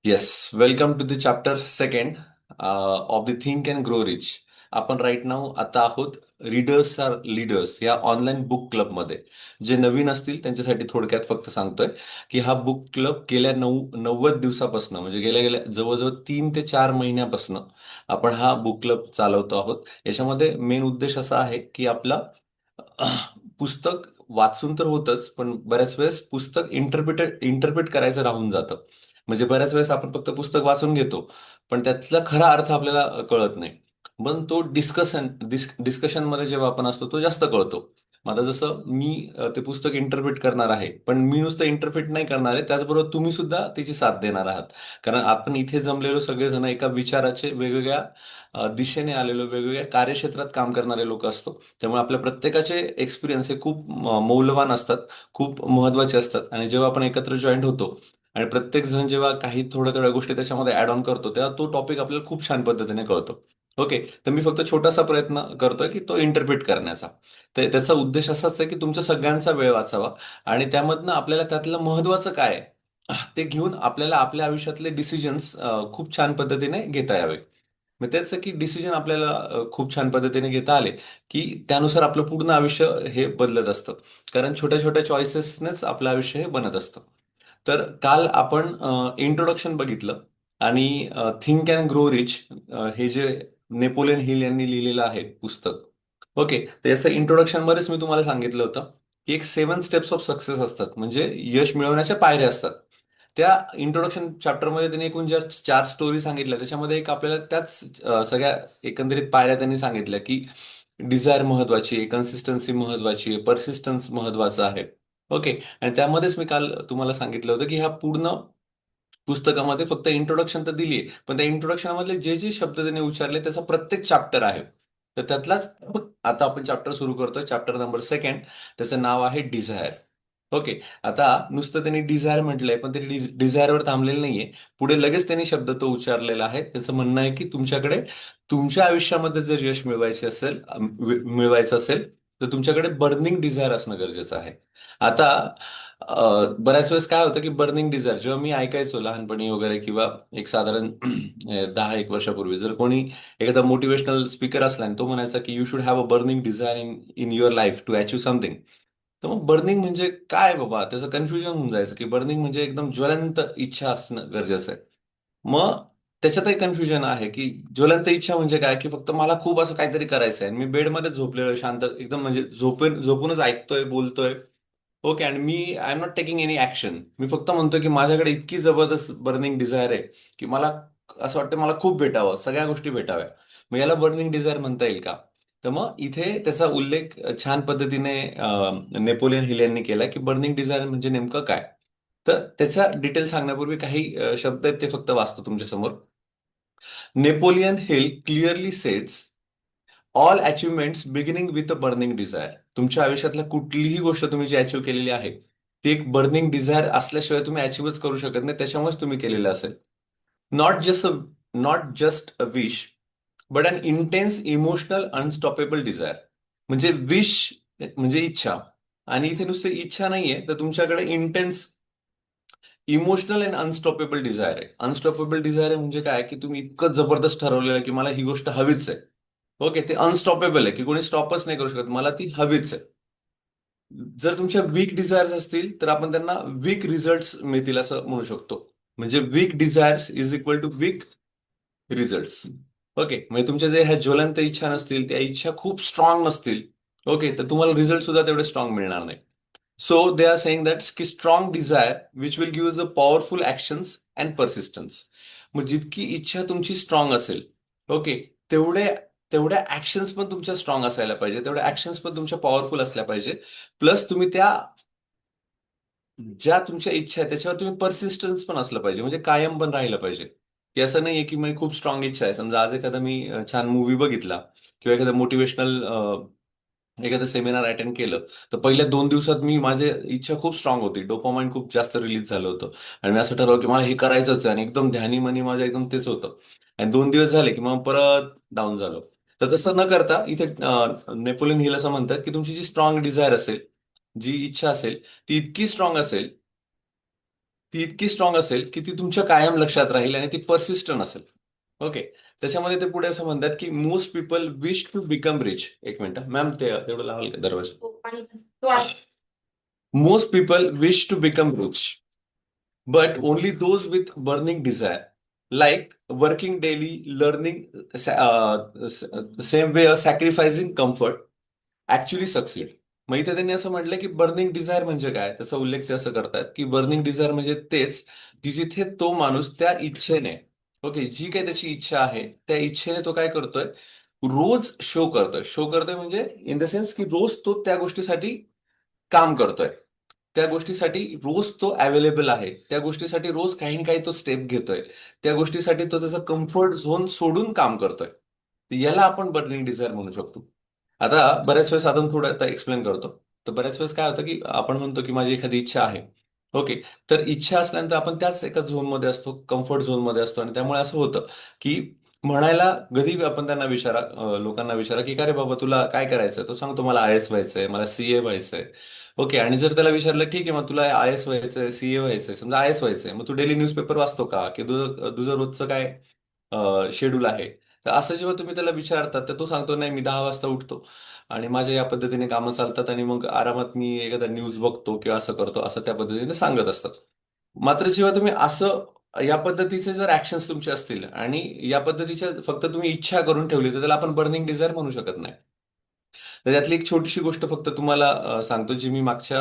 Yes, welcome to the chapter second of the Think and Grow Rich. आपण right now आता आहोत readers R leaders या online book क्लबमध्ये. जे नवीन असतील त्यांच्यासाठी थोडक्यात फक्त सांगतोय की हा बुक क्लब गेल्या 90 दिवसापासून म्हणजे गेल्या गेल्या जवळजवळ 3 ते 4 महिन्यापासून आपण हा बुक क्लब चालवतो आहोत. याच्यामध्ये मेन उद्देश असा आहे की आपला पुस्तक वाचून तर होतच, पण बऱ्याच वेळेस पुस्तक इंटरप्रिट करायचं राहून जातं. म्हणजे बऱ्याच वेळेस आपण फक्त पुस्तक वाचून घेतो, पण त्यातला खरा अर्थ आपल्याला कळत नाही. पण तो डिस्कशनमध्ये जेव्हा आपण असतो तो जास्त कळतो. मग आता जसं मी ते पुस्तक इंटरप्रिट करणार आहे, पण मी नुसतं इंटरप्रिट नाही करणार आहे, त्याचबरोबर तुम्ही सुद्धा त्याची साथ देणार आहात. कारण आपण इथे जमलेलो सगळेजण एका विचाराचे वेगवेगळ्या दिशेने आलेलो, वेगवेगळ्या कार्यक्षेत्रात काम करणारे लोक असतो. त्यामुळे आपल्या प्रत्येकाचे एक्सपिरियन्स हे खूप मौल्यवान असतात, खूप महत्वाचे असतात. आणि जेव्हा आपण एकत्र जॉईंट होतो आणि प्रत्येक जण जेव्हा काही थोड्या थोड्या गोष्टी त्याच्यामध्ये ऍड ऑन करतो, तेव्हा तो टॉपिक आपल्याला खूप छान पद्धतीने कळतो. ओके. तर मी फक्त छोटासा प्रयत्न करतोय की तो इंटरप्रिट करण्याचा. तर त्याचा उद्देश असाच आहे की तुमचा सगळ्यांचा वेळ वाचावा आणि त्यामधनं आपल्याला त्यातलं महत्वाचं काय आहे, ते घेऊन आपल्याला आपल्या आयुष्यातले डिसिजन्स खूप छान पद्धतीने घेता यावे. मग त्याचं की डिसिजन आपल्याला खूप छान पद्धतीने घेता आले की त्यानुसार आपलं पूर्ण आयुष्य हे बदलत असतं. कारण छोट्या छोट्या चॉईसेसनेच आपलं आयुष्य हे बनत असतं. तर काल आपण इंट्रोडक्शन बघितलं आणि थिंक अँड ग्रो रिच हे जे नेपोलियन हिल यांनी लिहिलेलं आहे पुस्तक. ओके. तर याचं इंट्रोडक्शन मध्येच मी तुम्हाला सांगितलं होतं की एक 7 स्टेप्स ऑफ सक्सेस असतात, म्हणजे यश मिळवण्याच्या पायऱ्या असतात. त्या इंट्रोडक्शन चॅप्टरमध्ये त्यांनी एकूण ज्या 4 स्टोरी सांगितल्या, त्याच्यामध्ये एक आपल्याला त्याच सगळ्या एकंदरीत पायऱ्या त्यांनी सांगितल्या की डिझायर महत्वाची आहे, कन्सिस्टन्सी महत्वाची आहे, परसिस्टन्स महत्वाचं आहे. ओके. आणि त्यामध्येच मी काल तुम्हाला सांगितलं होतं की ह्या पूर्ण पुस्तकामध्ये फक्त इंट्रोडक्शन तर दिली आहे, पण त्या इंट्रोडक्शन मधले जे जे शब्द त्यांनी उच्चारले त्याचा प्रत्येक चॅप्टर आहे. तर त्यातलाच आता आपण चॅप्टर सुरू करतोय, चॅप्टर नंबर सेकंड. त्याचं नाव आहे डिझायर. ओके. आता नुसतं त्यांनी डिझायर म्हटलंय, पण ते डिझायरवर थांबलेलं नाहीये. पुढे लगेच त्यांनी शब्द तो उच्चारलेला आहे. त्याचं म्हणणं आहे की तुमच्याकडे तुमच्या आयुष्यामध्ये जर यश मिळवायचं असेल, तर तुमच्याकडे बर्निंग डिझायर असणं गरजेचं आहे. आता बऱ्याच वेळेस काय होतं की बर्निंग डिझायर जेव्हा मी ऐकायचो लहानपणी वगैरे, किंवा एक साधारण 10 एक वर्षापूर्वी जर कोणी एखादा मोटिवेशनल स्पीकर असला आणि तो म्हणायचा की you should have a burning desire in in your life to achieve something. तर मग बर्निंग म्हणजे काय बाबा, त्याचं कन्फ्युजन होऊन जायचं की बर्निंग म्हणजे एकदम ज्वलंत इच्छा असणं गरजेचं आहे. मग त्याच्यातही कन्फ्युजन आहे की ज्वलंत इच्छा म्हणजे काय, की फक्त मला खूप असं काहीतरी करायचं आहे. मी बेडमध्ये झोपलेलो शांत एकदम, म्हणजे झोपूनच ऐकतोय, बोलतोय. ओके. आणि मी I am not taking any action. मी फक्त म्हणतोय की माझ्याकडे इतकी जबरदस्त बर्निंग डिझायर आहे की मला असं वाटतं मला खूप भेटावं, सगळ्या गोष्टी भेटाव्या. मग याला बर्निंग डिझायर म्हणता येईल का? तर मग इथे त्याचा उल्लेख छान पद्धतीने नेपोलियन हिल यांनी केला की बर्निंग डिझायर म्हणजे नेमकं काय. तर त्याच्या डिटेल सांगण्यापूर्वी काही शब्द आहेत ते फक्त वाचतो तुमच्या समोर. Napoleon Hill clearly says all achievements beginning with a burning desire. तुमच्या आयुष्यातल्या कुठलीही गोष्ट तुम्ही जी अचीव्ह केलेली आहे, ती एक बर्निंग डिझायर असल्याशिवाय तुम्ही अचीव्हच करू शकत नाही, त्याच्यामुळेच तुम्ही केलेलं असेल. Not just not just a wish, but an intense emotional unstoppable desire. म्हणजे विश म्हणजे इच्छा, आणि इथे नुसती इच्छा नाहीये, तर तुमच्याकडे intense emotional and unstoppable desire आहे. अनस्टॉपेबल डिझायर म्हणजे काय, की तुम्ही इतकं जबरदस्त ठरवलेलं आहे की मला ही गोष्ट हवीच आहे. ओके. ते अनस्टॉपेबल आहे की कोणी स्टॉपच नाही करू शकत, मला ती हवीच आहे. जर तुमच्या वीक डिझायर्स असतील तर आपण त्यांना वीक रिझल्ट्स मिळतील असं म्हणू शकतो. म्हणजे weak desires is equal to weak results. Okay. म्हणजे तुमच्या जे ह्या ज्वलंत इच्छा नसतील, त्या इच्छा खूप स्ट्रॉंग नसतील, ओके, तर तुम्हाला रिझल्ट सुद्धा तेवढे स्ट्रॉंग मिळणार नाही. So they are saying that की strong desire which will give a powerful actions and persistence. मग जितकी इच्छा तुमची स्ट्रॉंग असेल, ओके, तेवढे तेवढ्या ऍक्शन्स पण तुमच्या स्ट्रॉंग असायला पाहिजे, तेवढ्या ऍक्शन्स पण तुमच्या पॉवरफुल असल्या पाहिजे. प्लस तुम्ही त्या ज्या तुमच्या इच्छा आहे त्याच्यावर तुम्ही परसिस्टन्स पण असलं पाहिजे, म्हणजे कायम पण राहिलं पाहिजे. की असं नाहीये की मी खूप स्ट्रॉंग इच्छा आहे, समजा आज एखादा मी छान मूवी बघितला किंवा एखादा मोटिवेशनल एखादं सेमिनार अटेंड केलं, तर पहिल्या 2 दिवसात मी माझी इच्छा खूप स्ट्रॉंग होती, डोपामाइन खूप जास्त रिलीज झालं होतं आणि मी असं ठरवलं की मला हे करायचंच आहे आणि एकदम ध्यानी मनी माझं एकदम तेच होतं. आणि 2 दिवस झाले की मग परत डाऊन झालो. तर तसं न करता इथे नेपोलियन हिल असं म्हणतात की तुमची जी स्ट्रॉंग डिझायर असेल, जी इच्छा असेल, ती इतकी स्ट्रॉंग असेल ती इतकी स्ट्रॉंग असेल की ती तुमच्या कायम लक्षात राहील आणि ती परसिस्टंट असेल. ओके. त्याच्यामध्ये ते पुढे असं म्हणतात की most people wish to become rich. एक मिनिट मॅम, ते तेवढं लावाल का दरवाजा? Most people wish to become rich, but only those with burning desire, like working daily, learning same way, sacrificing comfort, actually succeed. मग इथे त्यांनी असं म्हटलं की बर्निंग डिझायर म्हणजे काय, त्याचा उल्लेख ते असं करतात की बर्निंग डिझायर म्हणजे तेच की जिथे तो माणूस त्या इच्छेने, ओके, जी काही त्याची इच्छा आहे त्या इच्छेने तो काय करतोय, रोज शो करतोय म्हणजे इन द सेन्स की रोज तो त्या गोष्टीसाठी काम करतोय, त्या गोष्टीसाठी रोज तो अवेलेबल आहे, त्या गोष्टीसाठी रोज काही ना काही तो स्टेप घेतोय, त्या गोष्टीसाठी तो त्याचा कम्फर्ट झोन सोडून काम करतोय. तर याला आपण बर्निंग डिझायर म्हणू शकतो. आता बऱ्याच वेळेस अजून थोडं आता एक्सप्लेन करतो. तर बऱ्याच वेळेस काय होतं की आपण म्हणतो की माझी एखादी इच्छा आहे. ओके. तर इच्छा असल्यानंतर आपण त्याच एका झोनमध्ये असतो, कम्फर्ट झोनमध्ये असतो, आणि त्यामुळे असं होतं की म्हणायला कधी आपण त्यांना विचारा, लोकांना विचारा की काय रे बाबा तुला काय करायचंय, तो सांगतो मला आय एस व्हायचंय, मला सीए व्हायचंय. ओके. आणि जर त्याला विचारलं ठीक आहे मग तुला आय एस व्हायचंय, सीए व्हायचंय, समजा आय एस व्हायचंय, मग तू डेली न्यूजपेपर वाचतो का, की तुझं रोजचं काय शेड्यूल आहे. तर असं जेव्हा तुम्ही त्याला विचारतात तर तो सांगतो नाही मी 10 वाजता उठतो आणि माझ्या या पद्धतीने कामं चालतात आणि मग आरामात मी एखादा न्यूज बघतो किंवा असं करतो, असं त्या पद्धतीने सांगत असतात. मात्र जेव्हा तुम्ही असं या पद्धतीचे जर ऍक्शन्स तुमचे असतील आणि या पद्धतीच्या फक्त तुम्ही इच्छा करून ठेवली तर त्याला आपण बर्निंग डिझायर म्हणू शकत नाही. तर त्यातली एक छोटीशी गोष्ट फक्त तुम्हाला सांगतो, जी मी मागच्या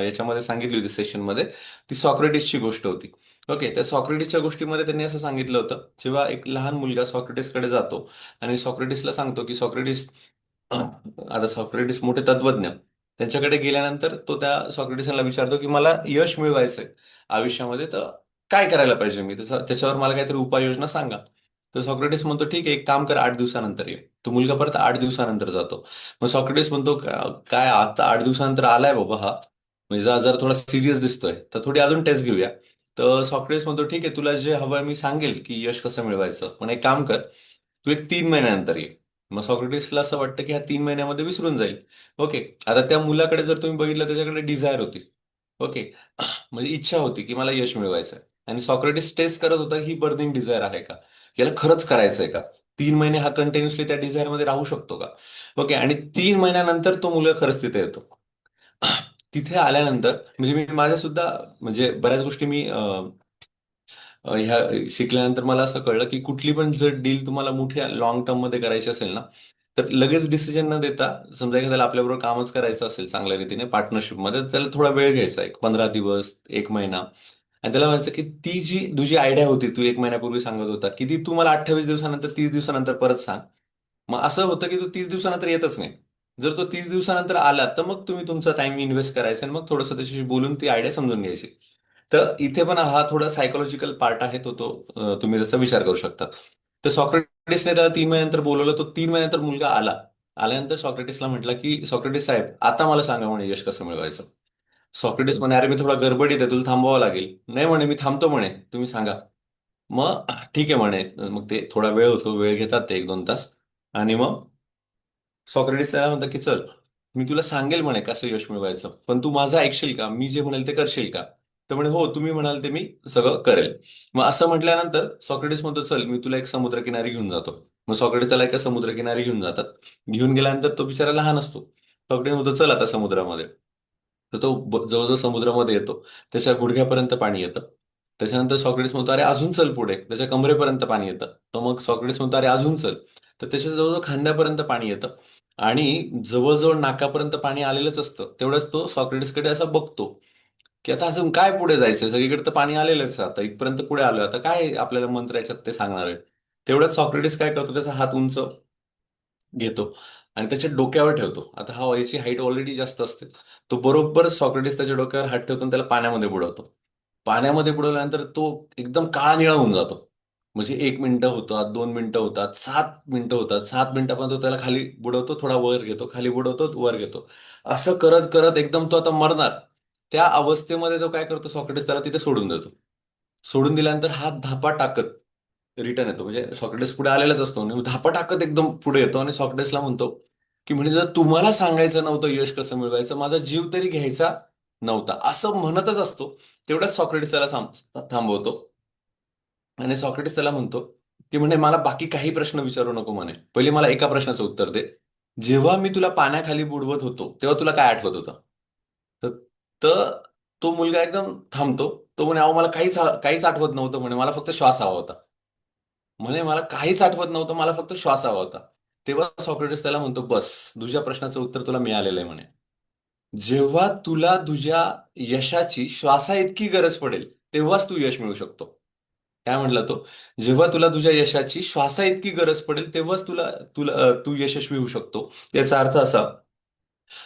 याच्यामध्ये सांगितली होती सेशनमध्ये. ती सॉक्रेटिसची गोष्ट होती. ओके. त्या सॉक्रेटिसच्या गोष्टीमध्ये त्यांनी असं सांगितलं होतं, जेव्हा एक लहान मुलगा सॉक्रेटिसकडे जातो आणि सॉक्रेटिसला सांगतो की सॉक्रेटिस, आता सॉक्रेटिस मोठे तत्वज्ञ, त्यांच्याकडे गेल्यानंतर तो त्या सॉक्रेटिसला विचारतो की मला यश मिळवायचंय आयुष्यामध्ये, तर काय करायला पाहिजे मी, त्याच्यावर मला काहीतरी उपाययोजना सांगा. तर सॉक्रेटिस म्हणतो ठीक आहे, एक काम कर, 8 दिवसानंतर ये. तो मुलगा परत 8 दिवसानंतर जातो. मग सॉक्रेटिस म्हणतो काय आता 8 दिवसानंतर आलाय बाबा हा, म्हणजे जरा थोडा सिरियस दिसतोय, तर थोडी अजून टेस्ट घेऊया. तर सॉक्रेटिस म्हणतो ठीक आहे, तुला जे हवंय मी सांगेल की यश कसं मिळवायचं, पण एक काम कर, तू एक 3 महिन्यानंतर ये. मग सॉक्रेटिसला असं वाटतं की ह्या 3 महिन्यामध्ये विसरून जाईल. ओके. आता त्या मुलाकडे जर तुम्ही बघितलं त्याच्याकडे डिझायर होती. ओके. म्हणजे इच्छा होती की मला यश मिळवायचं आहे. आणि सॉक्रेटिस टेस्ट करत होता ही बर्निंग डिझायर आहे का, याला खरंच करायचंय का, 3 महिने हा कंटिन्युअसली त्या डिझायर मध्ये राहू शकतो का. ओके. आणि 3 महिन्यानंतर तो मुलगा खरंच तिथे येतो. तिथे आल्यानंतर म्हणजे मी माझ्या सुद्धा म्हणजे बऱ्याच गोष्टी मी ह्या शिकल्यानंतर मला असं कळलं की कुठली पण जर डील तुम्हाला मोठ्या लॉंग टर्म मध्ये करायची असेल ना, तर लगेच डिसिजन न देता, समजा एखाद्याला आपल्याबरोबर कामच करायचं असेल चांगल्या रीतीने पार्टनरशिपमध्ये, तर त्याला थोडा वेळ घ्यायचा, एक 15 दिवस, 1 महिना. आणि त्याला म्हणायचं की ती जी तुझी आयडिया होती, तू 1 महिन्यापूर्वी सांगत होता की ती तू मला 28 दिवसानंतर, 30 दिवसानंतर परत सांग. मग असं होतं की तो 30 दिवसानंतर येतच नाही. जर तो 30 दिवसानंतर आला तर मग तुम्ही तुमचा टाइम इन्व्हेस्ट करायचा आणि मग थोडंसं त्याच्याशी बोलून ती आयडिया समजून घ्यायची. तर इथे पण हा थोडा सायकोलॉजिकल पार्ट आहे, तो तो तुम्ही जसा विचार करू शकता. तर सॉक्रेटिसने त्याला 3 महिन्यानंतर बोलवलं, तो 3 महिन्यानंतर मुलगा आला. आल्यानंतर सॉक्रेटिसला म्हटलं की सॉक्रेटिस साहेब आता मला सांगा म्हणे यश कसं मिळवायचं. सॉक्रेटिस म्हणे अरे मी थोडा गडबडीत आहे, तुला थांबवावं लागेल. नाही म्हणे मी थांबतो म्हणे, तुम्ही सांगा. मग ठीक आहे म्हणे, मग ते थोडा वेळ होतो, वेळ घेतात ते 1-2 तास. आणि मग सॉक्रेटिस त्याला म्हणतात की चल, मी तुला सांगेल म्हणे कसं यश मिळवायचं, पण तू माझं ऐकशील का, मी जे म्हणेल ते करशील का. तर म्हणे हो, तुम्ही म्हणाल ते मी सगळं करेल. मग असं म्हटल्यानंतर सॉक्रेटिस म्हणतो चल मी तुला एक समुद्रकिनारी घेऊन जातो. मग सॉक्रेटिस त्याला एका समुद्रकिनारी घेऊन जातात. घेऊन गेल्यानंतर तो बिचारा लहान असतो. सॉक्रेटिस म्हणतो चल आता समुद्रामध्ये. तर तो जवळजवळ समुद्रामध्ये येतो, त्याच्या गुडघ्यापर्यंत पाणी येतं. त्याच्यानंतर सॉक्रेटिस म्हणतो अरे अजून चल पुढे, त्याच्या कमरेपर्यंत पाणी येतं. तर मग सॉक्रेटिस म्हणतो अरे अजून चल. तर त्याच्या जवळजवळ खांद्यापर्यंत पाणी येतं. आणि जवळजवळ नाकापर्यंत पाणी आलेलंच असतं. तेवढंच तो सॉक्रेटिसकडे असा बघतो की आता अजून काय पुढे जायचंय, सगळीकडे तर पाणी आलेलंच आहे, आता इथपर्यंत पुढे आलोय, आता काय आपल्याला मंत्र याच्यात ते सांगणार आहे. तेवढ्यात सॉक्रेटिस काय करतो, त्याचा हात उंच घेतो आणि त्याच्या डोक्यावर ठेवतो. आता हा याची हाईट ऑलरेडी जास्त असते. तो बरोबर सॉक्रेटिस त्याच्या डोक्यावर हात ठेवतो आणि त्याला पाण्यामध्ये बुडवतो. पाण्यामध्ये बुडवल्यानंतर तो एकदम काळा निळा होऊन जातो. म्हणजे 1 मिनिटं होतात, 2 मिनिटं होतात, 7 मिनिटं होतात. 7 मिनिटापर्यंत तो त्याला खाली बुडवतो, थोडा वर घेतो, खाली बुडवतो, वर घेतो. असं करत करत एकदम तो आता मरणार. त्या अवस्थेमध्ये तो काय करतो, सॉक्रेटिस त्याला तिथे सोडून देतो. सोडून दिल्यानंतर हा धापा टाकत रिटर्न येतो. म्हणजे सॉक्रेटिस पुढे आलेलाच असतो आणि धापा टाकत एकदम पुढे येतो आणि सॉक्रेटिसला म्हणतो की म्हणजे जर तुम्हाला सांगायचं नव्हतं यश कसं मिळवायचं, माझा जीव तरी घ्यायचा नव्हता असं म्हणतच असतो. तेवढ्याच सॉक्रेटिस त्याला थांबवतो आणि सॉक्रेटिस त्याला म्हणतो की म्हणे मला बाकी काही प्रश्न विचारू नको म्हणे, पहिले मला एका प्रश्नाचं उत्तर दे. जेव्हा मी तुला पाण्याखाली बुडवत होतो तेव्हा तुला काय आठवत होतं? तर तर तो मुलगा एकदम थांबतो. तो म्हणे अहो मला काहीच आठवत नव्हतं म्हणे, मला फक्त श्वास हवा होता. म्हणे मला काहीच आठवत नव्हतं, मला फक्त श्वास हवा होता. तेव्हा सॉक्रेटिस त्याला म्हणतो बस, तुझ्या प्रश्नाचं उत्तर तुला मिळालेलं आहे म्हणे. जेव्हा तुला तुझ्या यशाची श्वासा इतकी गरज पडेल तेव्हाच तू यश मिळू शकतो. काय म्हणला तो? जेव्हा तुला तुझ्या यशाची श्वासा इतकी गरज पडेल तेव्हाच तुला तुला तू यशस्वी होऊ शकतो. याचा अर्थ असा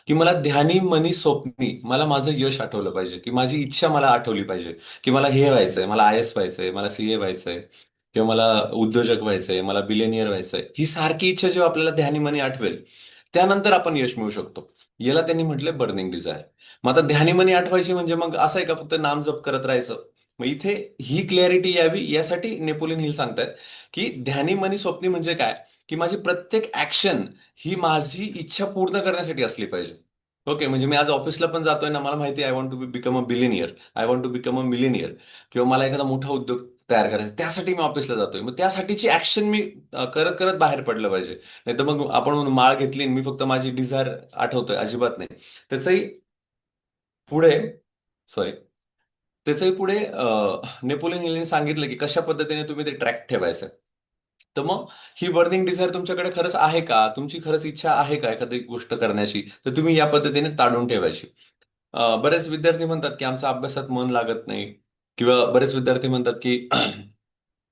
की मला ध्यानी मनी स्वप्नी मला माझं यश आठवलं पाहिजे, की माझी इच्छा मला आठवली पाहिजे, की मला हे व्हायचंय, मला आय एस व्हायचंय, मला सीए व्हायचंय, किंवा मला उद्योजक व्हायचंय, मला बिलेनियर व्हायचंय. ही सारखी इच्छा जेव्हा आपल्याला ध्यानी मनी आठवेल त्यानंतर आपण यश मिळू शकतो. याला त्यांनी म्हटलंय बर्निंग डिझायर. मग आता ध्यानी मनी आठवायची म्हणजे मग असं आहे का फक्त नाम जप करत राहायचं? मग इथे ही क्लॅरिटी यावी यासाठी नेपोलियन हिल सांगतायत की ध्यानी मनी स्वप्नी म्हणजे काय, की माझी प्रत्येक ऍक्शन ही माझी इच्छा पूर्ण करण्यासाठी असली पाहिजे. ओके, म्हणजे मी आज ऑफिसला पण जातोय ना, मला माहिती आहे I want to become a billionaire, I want to become a millionaire, किंवा मला एखादा मोठा उद्योग तयार करायचा, त्यासाठी मी ऑफिसला जातोय. मग त्यासाठीची ऍक्शन मी करत करत बाहेर पडलं पाहिजे. नाही तर मग आपण म्हणून माळ घेतली आणि मी फक्त माझी डिझायर आठवतोय, अजिबात नाही. त्याचंही पुढे सॉरी त्याचंही पुढे नेपोलियन हिलने सांगितलं की कशा पद्धतीने तुम्ही ते ट्रॅक ठेवायचं. तर मग ही बर्निंग डिझायर तुमच्याकडे खरंच आहे का, तुमची खरंच इच्छा आहे का एखादी गोष्ट करण्याची, तर तुम्ही या पद्धतीने ताडून ठेवायची. बरेच विद्यार्थी म्हणतात की आमचं अभ्यासात मन लागत नाही, किंवा बरेच विद्यार्थी म्हणतात की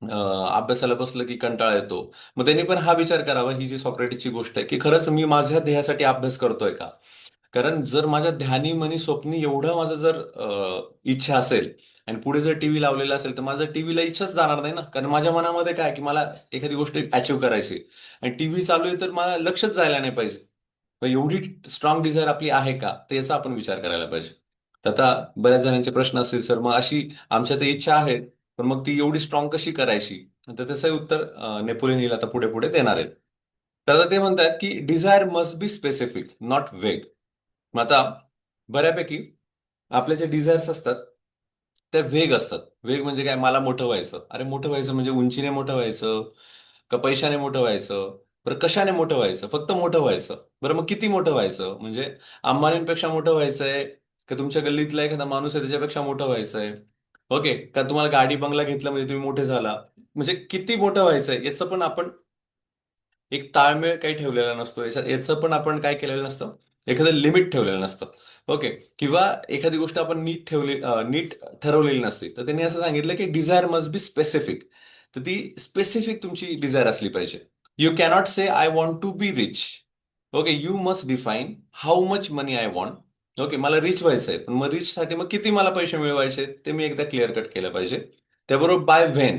अभ्यासाला बसलं की कंटाळा येतो. मग त्यांनी पण हा विचार करावा, ही जी सॉक्रेटिसची गोष्ट आहे, की खरंच मी माझ्या ध्येयासाठी अभ्यास करतोय का? कारण जर माझ्या ध्यानी मनी स्वप्नी एवढं माझं जर इच्छा असेल आणि पुढे जर टीव्ही लावलेला असेल तर माझं टीव्हीला इच्छाच जाणार नाही ना. कारण माझ्या मनामध्ये काय की मला एखादी गोष्ट अचीव्ह करायची आणि टीव्ही चालू आहे तर मला लक्षच जायला नाही पाहिजे. मग एवढी स्ट्रॉंग डिझायर आपली आहे का, तर याचा आपण विचार करायला पाहिजे. तर आता बऱ्याच जणांचे प्रश्न असतील सर, मग अशी आमच्या तर इच्छा आहे पण मग ती एवढी स्ट्रॉंग कशी करायची? तर त्याचंही उत्तर नेपोलियन हिल आता पुढे पुढे देणार आहेत. तर आता ते म्हणतात की desire must be specific not vague. मग आता बऱ्यापैकी आपले जे डिझायर्स असतात त्या वेग असतात. वेग म्हणजे काय? मला मोठं व्हायचं. अरे मोठं व्हायचं म्हणजे उंचीने मोठं व्हायचं, का पैशाने मोठं व्हायचं? बरं कशाने मोठं व्हायचं? फक्त मोठं व्हायचं. बरं मग किती मोठं व्हायचं? म्हणजे अंबानींपेक्षा मोठं व्हायचंय, का तुमच्या गल्लीतला एखादा माणूस आहे त्याच्यापेक्षा मोठं व्हायचंय? ओके, का तुम्हाला गाडी बंगला घेतला म्हणजे तुम्ही मोठे झाला? म्हणजे किती मोठं व्हायचंय याचं पण आपण एक ताळमेळ काही ठेवलेला नसतो. याचं पण आपण काय केलेलं नसतं, एखादं लिमिट ठेवलेलं नसतं. ओके, किंवा एखादी गोष्ट आपण नीट ठरवलेली नसते. तर त्यांनी असं सांगितलं की डिझायर मस्ट बी स्पेसिफिक. तर ती स्पेसिफिक तुमची डिझायर असली पाहिजे. You cannot say I want to be rich. Okay, you must define how much money I want. Okay, मला रिच व्हायचंय पण मग रिच साठी मग किती मला पैसे मिळवायचे ते मी एकदा क्लिअर कट केलं पाहिजे. त्याबरोबर बाय व्हेन,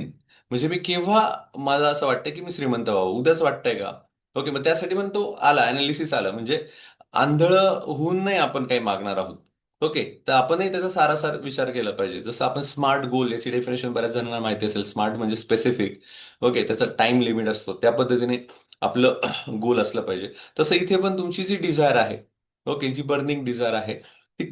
म्हणजे मी केव्हा मला असं वाटतं की मी श्रीमंत व्हावं, उद्याच वाटतंय का? ओके, मग त्यासाठी पण तो आला, अनालिसिस आला. म्हणजे आंधळं होऊन नाही आपण काही मागणार आहोत. ओके, तर आपणही त्याचा सारासार विचार केला पाहिजे. जसं आपण स्मार्ट गोल याची डेफिनेशन बऱ्याच जणांना माहिती असेल. स्मार्ट म्हणजे स्पेसिफिक. ओके, त्याचा टाइम लिमिट असतो, त्या पद्धतीने आपलं गोल असलं पाहिजे. तसं इथे पण तुमची जी डिझायर आहे, ओके, जी बर्निंग डिझायर आहे, ती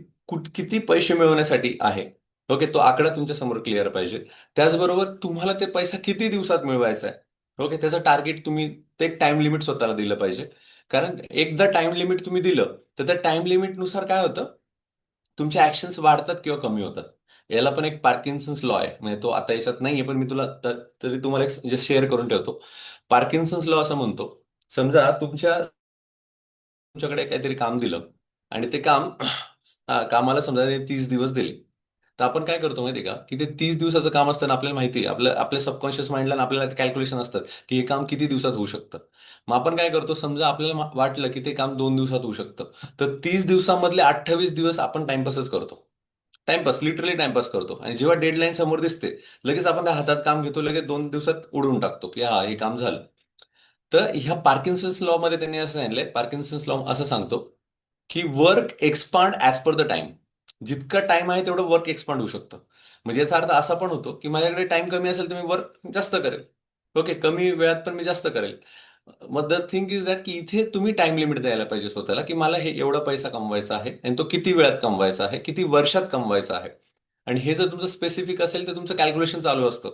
किती पैसे मिळवण्यासाठी आहे? ओके, तो आकडा तुमच्या समोर क्लिअर पाहिजे. त्याचबरोबर तुम्हाला ते पैसा किती दिवसात मिळवायचा आहे? ओके, त्याचं टार्गेट तुम्ही, ते टाइम लिमिट स्वतःला दिलं पाहिजे. कारण एकदा टाइम लिमिट तुम्ही दिलं तर त्या टाइम लिमिटनुसार काय होतं, तुमचे ऍक्शन्स वाढतात किंवा कमी होतात. याला पण एक पार्किन्सन्स लॉ आहे. म्हणजे तो आता याच्यात नाहीये पण मी तुला तरी तुम्हाला एक शेअर करून ठेवतो. पार्किन्सन्स लॉ असं म्हणतो, समजा तुमच्याकडे काहीतरी काम दिलं आणि ते काम कामाला समजा 30 दिवस दिले. तर आपण काय करतो माहिती का, की ते 30 दिवसाचं काम असताना आपल्याला माहिती आहे, आपल्या सबकॉन्शियस माइंडला आपल्याला कॅल्क्युलेशन असतात की हे काम किती दिवसात होऊ शकतं. मग आपण काय करतो, समजा आपल्याला वाटलं की ते काम 2 दिवसात होऊ शकतं, तर 30 दिवसांमधले 28 दिवस आपण टाइमपासच करतो. टाइमपास, लिटरली टाइमपास करतो. आणि जेव्हा डेडलाईन समोर दिसते लगेच आपण त्या हातात काम घेतो, लगेच 2 दिवसात उडवून टाकतो की हा हे काम झालं. तर ह्या पार्किन्सन्स लॉ मध्ये त्यांनी असं सांगितलंय, पार्किन्सन्स लॉ असं सांगतो की work expand as per the time. जितका टाइम आहे तेवढं वर्क एक्सपांड होऊ शकतं. म्हणजे याचा अर्थ असा पण होतो की माझ्याकडे टाइम कमी असेल तर मी वर्क जास्त करेल. ओके, कमी वेळात पण मी जास्त करेल. मग द थिंग इज दॅट की इथे तुम्ही टाइम लिमिट द्यायला पाहिजे स्वतःला, की मला हे एवढा पैसा कमवायचा आहे आणि तो किती वेळात कमवायचा आहे, किती वर्षात कमवायचा आहे. आणि हे जर तुमचं स्पेसिफिक असेल तर तुमचं कॅल्क्युलेशन चालू असतं.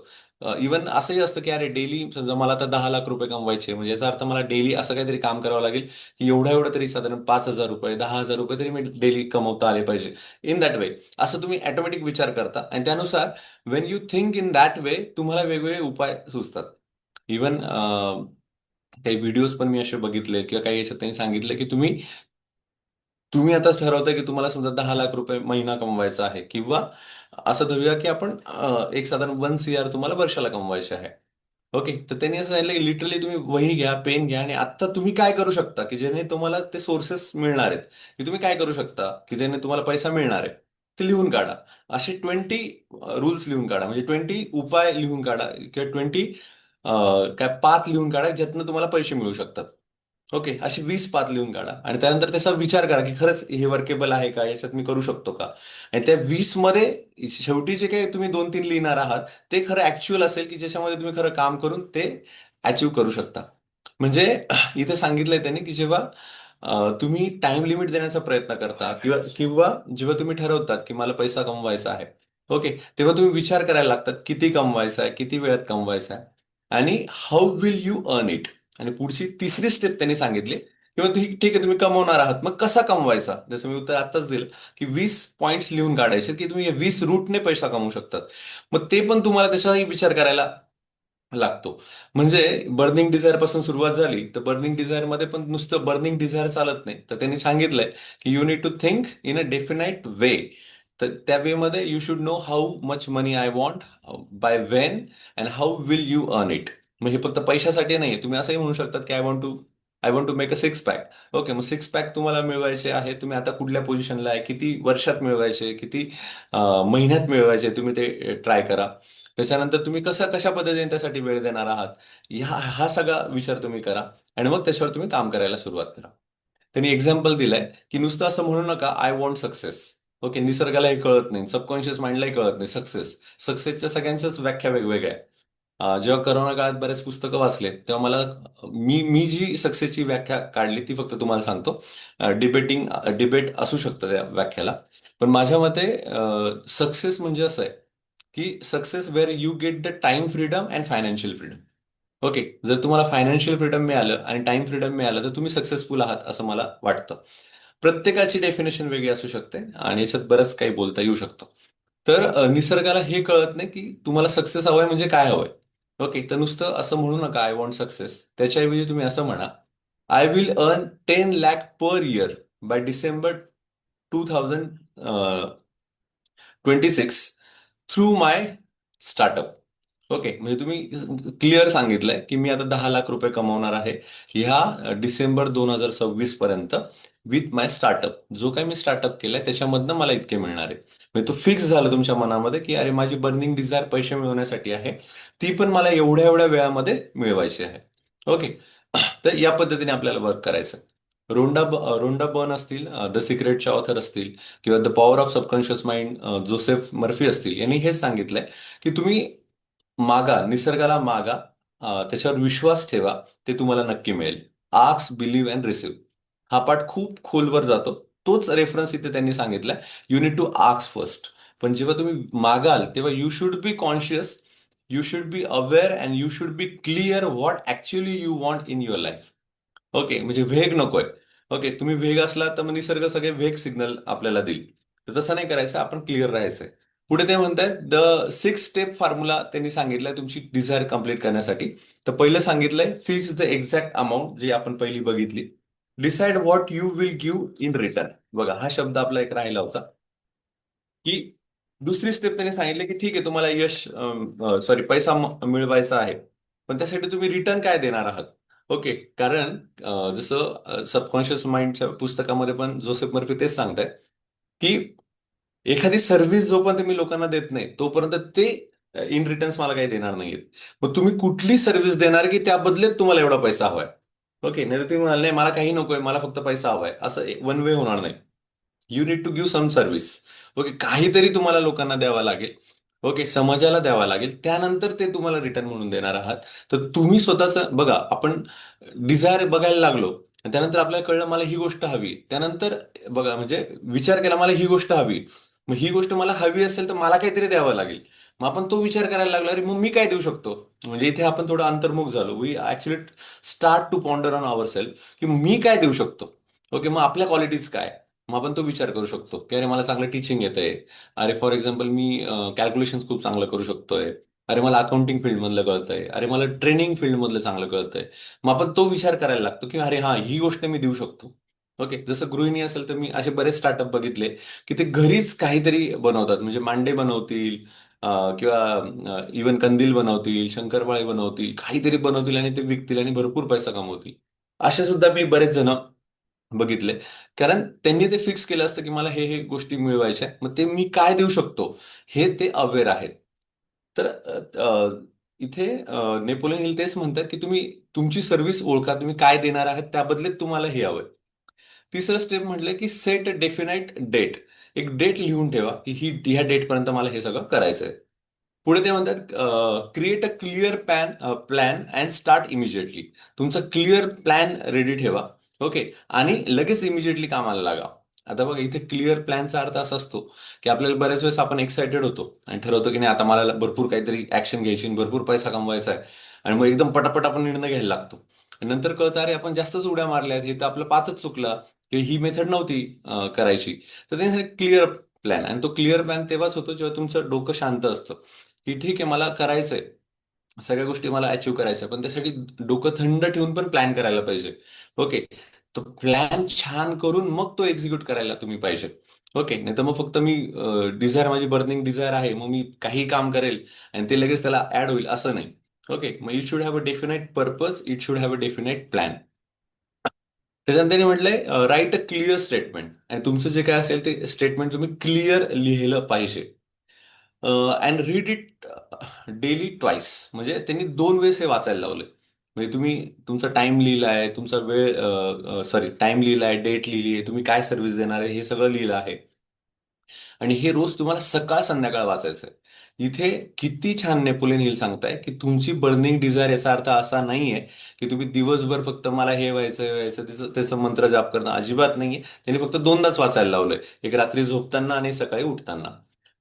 इवन असंही असतं की अरे डेली समजा मला आता 10 लाख रुपये कमवायचे, म्हणजे याचा अर्थ मला डेली असं काहीतरी काम करावं लागेल की एवढा एवढं तरी साधारण 5,000 रुपये 10,000 रुपये तरी मी डेली कमवता आले पाहिजे. इन दॅट वे असं तुम्ही ऑटोमॅटिक विचार करता आणि त्यानुसार Wien you think in that way तुम्हाला वेगवेगळे उपाय सुचतात. इवन काही व्हिडिओज पण मी असे बघितले किंवा काही याच्यात त्यांनी सांगितलं की तुम्ही तुम्ही आताच ठरवताय की तुम्हाला समजा 10 लाख रुपये महिना कमवायचा आहे, किंवा असं धरूया की आपण एक साधारण 1 CR तुम्हाला वर्षाला कमवायचे आहे. ओके, तर त्यांनी असं सांगितलं की लिटरली तुम्ही वही घ्या, पेन घ्या आणि आता तुम्ही काय करू शकता की ज्याने तुम्हाला ते सोर्सेस मिळणार आहेत, की तुम्ही काय करू शकता की ज्याने तुम्हाला पैसा मिळणार आहे, ते लिहून काढा. असे 20 रूल्स लिहून काढा, म्हणजे 20 उपाय लिहून काढा किंवा 20 काय पाथ लिहून काढा ज्यातनं तुम्हाला पैसे मिळू शकतात. ओके, अशी 20 पात लिहून काढा आणि त्यानंतर त्याचा विचार करा की खरंच हे वर्केबल आहे का, याच्यात मी करू शकतो का. आणि त्या 20 मध्ये शेवटी जे काही तुम्ही 2-3 लिहिणार आहात ते खरं ऍक्च्युअल असेल की ज्याच्यामध्ये तुम्ही खरं काम करून ते अचीव करू शकता. म्हणजे इथे सांगितलंय त्यांनी की जेव्हा तुम्ही टाइम लिमिट देण्याचा प्रयत्न करता किंवा किंवा जेव्हा तुम्ही ठरवतात की मला पैसा कमवायचा आहे, ओके, तेव्हा तुम्ही विचार करायला लागतात किती कमवायचा आहे, किती वेळात कमवायचा आहे आणि how will you earn it. आणि पुढची तिसरी स्टेप त्यांनी सांगितली, किंवा ठीक आहे तुम्ही कमवणार आहात, मग कसा कमवायचा. जसं मी उत्तर आत्ताच दिलं की 20 पॉइंट्स लिहून काढायचे की तुम्ही या 20 रूटने पैसा कमवू शकतात. मग ते पण तुम्हाला त्याचाही विचार करायला लागतो. म्हणजे बर्निंग डिझायर पासून सुरुवात झाली तर बर्निंग डिझायर मध्ये पण नुसतं बर्निंग डिझायर चालत नाही, तर त्यांनी सांगितलंय की you need to think in a definite way. तर त्या वे मध्ये you should know how much money I want, by when, and how will you earn it. मग हे फक्त पैशासाठी नाहीये, तुम्ही असंही म्हणू शकतात की I want to make a 6 pack. Okay, मग 6 पॅक तुम्हाला मिळवायचे आहे, तुम्ही आता कुठल्या पोझिशनला आहे, किती वर्षात मिळवायचे, किती महिन्यात मिळवायचे, तुम्ही ते ट्राय करा. त्याच्यानंतर तुम्ही कशा पद्धतीने त्यासाठी वेळ देणार आहात, हा सगळा विचार तुम्ही करा आणि मग त्याच्यावर तुम्ही काम करायला सुरुवात करा. त्यांनी एक्झाम्पल दिलंय की नुसतं असं म्हणू नका आय वॉन्ट सक्सेस. ओके, निसर्गाला हे कळत नाही, सबकॉन्शियस माइंडलाही कळत नाही सक्सेसच्या सगळ्यांच्याच व्याख्या वेगवेगळ्या आहेत. जेव्हा करोना काळात बरेच पुस्तकं वाचले तेव्हा मला मी जी सक्सेसची व्याख्या काढली ती फक्त तुम्हाला सांगतो. डिबेट असू शकतं त्या व्याख्याला. पण माझ्या मते सक्सेस म्हणजे असं आहे की success where you get the time freedom and financial freedom. Okay, जर तुम्हाला फायनान्शियल फ्रीडम मिळालं आणि टाइम फ्रीडम मिळालं तर तुम्ही सक्सेसफुल आहात असं मला वाटतं. प्रत्येकाची डेफिनेशन वेगळी असू शकते आणि याच्यात बरंच काही बोलता येऊ शकतं. तर निसर्गाला हे कळत नाही की तुम्हाला सक्सेस हवंय म्हणजे काय हवंय. ओके, तर नुसतं असं म्हणू नका आय वॉन्ट सक्सेस, त्याच्याऐवजी तुम्ही असं म्हणा I will earn 10 lakh per year by December 2026 through my startup. Okay, म्हणजे तुम्ही क्लिअर सांगितलंय की मी आता 10 लाख रुपये कमवणार आहे ह्या डिसेंबर 2026 पर्यंत विथ माय स्टार्टअप. जो काही मी स्टार्टअप केलाय त्याच्यामधनं मला इतके मिळणार आहे. म्हणजे तो फिक्स झालं तुमच्या मनामध्ये की अरे माझी बर्निंग डिझायर पैसे मिळवण्यासाठी आहे, ती पण मला एवढ्या एवढ्या वेळामध्ये मिळवायची आहे. ओके, तर या पद्धतीने आपल्याला वर्क करायचं. रोंडा बर्न असतील, द सिक्रेटचे ऑथर असतील किंवा the power of subconscious mind Joseph Murphy असतील, यांनी हेच सांगितलंय की तुम्ही मागा, निसर्गाला मागा, त्याच्यावर विश्वास ठेवा, ते तुम्हाला नक्की मिळेल. Ask, believe and receive. हा पाठ खूप खोलवर जातो. तोच रेफरन्स इथे त्यांनी सांगितलाय, you need to ask first. पण जेव्हा तुम्ही मागाल तेव्हा you should be conscious, you should be aware and you should be clear what actually you want in your life. Okay, म्हणजे वेग नकोय. ओके, तुम्ही वेग असला तर मग निसर्ग सगळे वेग सिग्नल आपल्याला देईल. तर तसं नाही करायचं, आपण क्लिअर राहायचंय. पुढे ते म्हणतायत द 6 स्टेप फॉर्म्युला त्यांनी सांगितलंय तुमची डिझायर कंप्लीट करण्यासाठी. तर पहिलं सांगितलंय फिक्स द एक्झॅक्ट अमाऊंट, जी आपण पहिली बघितली. Decide what you will give in return. बघा, हा शब्द आपला एक राहिला होता की दुसरी स्टेप त्यांनी सांगितले की ठीक आहे तुम्हाला पैसा मिळवायचा आहे, पण त्यासाठी तुम्ही रिटर्न काय देणार आहात. ओके, कारण जसं सबकॉन्शियस माइंडच्या पुस्तकामध्ये पण जोसेफ मर्फी तेच सांगतायत की एखादी सर्व्हिस जोपर्यंत मी लोकांना देत नाही तोपर्यंत ते इन रिटर्न्स मला काही देणार नाहीयेत. मग तुम्ही कुठली सर्व्हिस देणार की त्या बदल्यात तुम्हाला एवढा पैसा हवाय. ओके, नाही तर तुम्ही म्हणाल नाही मला काही नकोय, मला फक्त पैसा हवाय, असं वन वे होणार नाही. You need to give some service. Okay, काहीतरी तुम्हाला लोकांना द्यावा लागेल. ओके, समाजाला द्यावा लागेल, त्यानंतर ते तुम्हाला रिटर्न म्हणून देणार आहात. तर तुम्ही स्वतःच बघा, आपण डिझायर बघायला लागलो आणि त्यानंतर आपल्याला कळलं मला ही गोष्ट हवी, त्यानंतर बघा म्हणजे विचार केला मला ही गोष्ट हवी, मग ही गोष्ट मला हवी असेल तर मला काहीतरी द्यावं लागेल. मग आपण तो विचार करायला लागलो, अरे मग मी काय देऊ शकतो. म्हणजे इथे आपण थोडं अंतर्मुख झालो, we actually start to ponder on our self, की मी काय देऊ शकतो. ओके, मग आपल्या क्वालिटीज काय. मग आपण तो विचार करू शकतो की अरे मला चांगलं टीचिंग येतंय. अरे फॉर एक्झाम्पल मी कॅल्क्युलेशन खूप चांगलं करू शकतोय. अरे मला अकाउंटिंग फील्डमधलं कळतंय. अरे मला ट्रेनिंग फील्डमधलं चांगलं कळतंय. मग आपण तो विचार करायला लागतो की अरे हा ही गोष्ट मी देऊ शकतो. ओके, जसं गृहिणी असेल तर मी असे बरेच स्टार्टअप बघितले की ते घरीच काहीतरी बनवतात, म्हणजे मांडे बनवतील, किंवा इवन कंदील बनवतील, शंकरपाळे बनवतील, काहीतरी बनवतील आणि ते विकतील आणि भरपूर पैसा कमवतील. असे सुद्धा मी बरेच जण बघितले. कारण त्यांनी ते फिक्स केलं असतं की मला हे हे गोष्टी मिळवायच्या आहेत. मग ते मी काय देऊ शकतो हे ते अवेअर आहेत. तर इथे नेपोलियन हिल तेच म्हणतात की तुम्ही तुमची सर्व्हिस ओळखा, तुम्ही काय देणार आहात त्या बदल्यात तुम्हाला हे हवंय. तिसरं स्टेप म्हटलं की सेट डेफिनाइट डेट. एक डेट लिहून ठेवा की ही ह्या डेटपर्यंत मला हे सगळं करायचंय. पुढे ते म्हणतात create a clear plan and start immediately. तुमचा क्लिअर प्लॅन रेडी ठेवा. ओके, आणि लगेच इमिजिएटली कामाला लागा. आता बघा, इथे क्लिअर प्लॅनचा अर्थ असा असतो की आपल्याला बऱ्याच वेळेस आपण एक्सायटेड होतो आणि ठरवतो की नाही आता मला भरपूर काहीतरी ऍक्शन घ्यायची आणि भरपूर पैसा कमवायचा आहे. आणि मग एकदम पटापट आपण निर्णय घ्यायला लागतो. आणि नंतर कळतं अरे आपण जास्तच उड्या मारल्यात, हे तर आपलं पातच चुकला, की ही मेथड नव्हती करायची. तर त्यासाठी क्लिअर प्लॅन, आणि तो क्लिअर प्लॅन तेव्हाच होतो जेव्हा तुमचं डोकं शांत असतं. की ठीक आहे मला करायचंय, सगळ्या गोष्टी मला अचीव्ह करायच्या, पण त्यासाठी डोकं थंड ठेवून पण प्लॅन करायला पाहिजे. ओके, तो प्लॅन छान करून मग तो एक्झिक्यूट करायला तुम्ही पाहिजे. ओके, नाही तर मग फक्त मी डिझायर, माझी बर्निंग डिझायर आहे मग मी काही काम करेल आणि ते लगेच त्याला ऍड होईल असं नाही. ओके, मग it should have a definite purpose, it should have a definite plan. त्याच्यानंतर त्यांनी म्हटलंय राईट अ क्लिअर स्टेटमेंट, आणि तुमचं जे काय असेल ते स्टेटमेंट तुम्ही क्लिअर लिहिलं पाहिजे. And read it daily twice. म्हणजे त्यांनी 2 वेळेस हे वाचायला लावले. म्हणजे तुम्ही तुमचा टाइम लिहिलाय, तुमचा वेळ, सॉरी टाइम लिहिलाय, डेट लिहिली आहे, तुम्ही काय सर्व्हिस देणार आहे हे सगळं लिहिलं आहे. आणि हे रोज तुम्हाला सकाळ संध्याकाळ वाचायचं आहे. इथे किती छान नेपोलियन हिल सांगताय की तुमची बर्निंग डिझायर, याचा अर्थ असा नाहीये की तुम्ही दिवसभर फक्त मला हे व्हायचं हे व्हायचं त्याचं त्याचं मंत्र जाप करणं, अजिबात नाहीये. त्यांनी फक्त दोनदाच वाचायला लावलंय, एक रात्री झोपताना आणि सकाळी उठताना.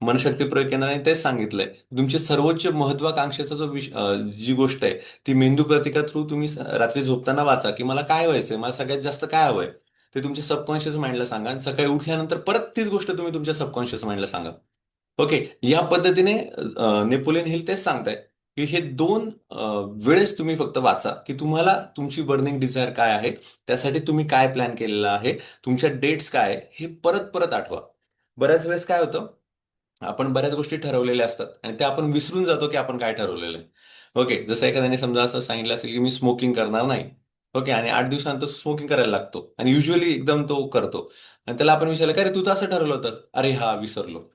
मनशक्ती प्रयोग केंद्राने तेच सांगितलंय, तुमची सर्वोच्च महत्वाकांक्षेचा जी गोष्ट आहे ती मेंदू प्रतिका थ्रू तुम्ही रात्री झोपताना वाचा, की मला काय व्हायचंय, मला सगळ्यात जास्त काय हवंय. ते तुमच्या सबकॉन्शियस माइंडला सांगा आणि सकाळी उठल्यानंतर परत तीच गोष्ट तुम्ही तुमच्या सबकॉन्शियस माइंडला सांगा. ओके, या पद्धतीने नेपोलियन हिल तेच सांगताय की हे 2 वेळेस तुम्ही फक्त वाचा, की तुम्हाला तुमची बर्निंग डिझायर काय आहे, त्यासाठी तुम्ही काय प्लॅन केलेला आहे, तुमच्या डेट्स काय आहे, हे परत परत आठवा. बऱ्याच वेळेस काय होतं, आपण बऱ्याच गोष्टी ठरवलेल्या असतात आणि त्या आपण विसरून जातो की आपण काय ठरवलेलं आहे. ओके, जसं एखाद्याने समजा असं सांगितलं असेल की मी स्मोकिंग करणार नाही. ओके, आणि 8 दिवसानंतर स्मोकिंग करायला लागतो आणि युजली एकदम तो करतो. आणि त्याला आपण विचारलं, काय रे तू तर असं ठरवलं होतं, अरे हा विसरलो.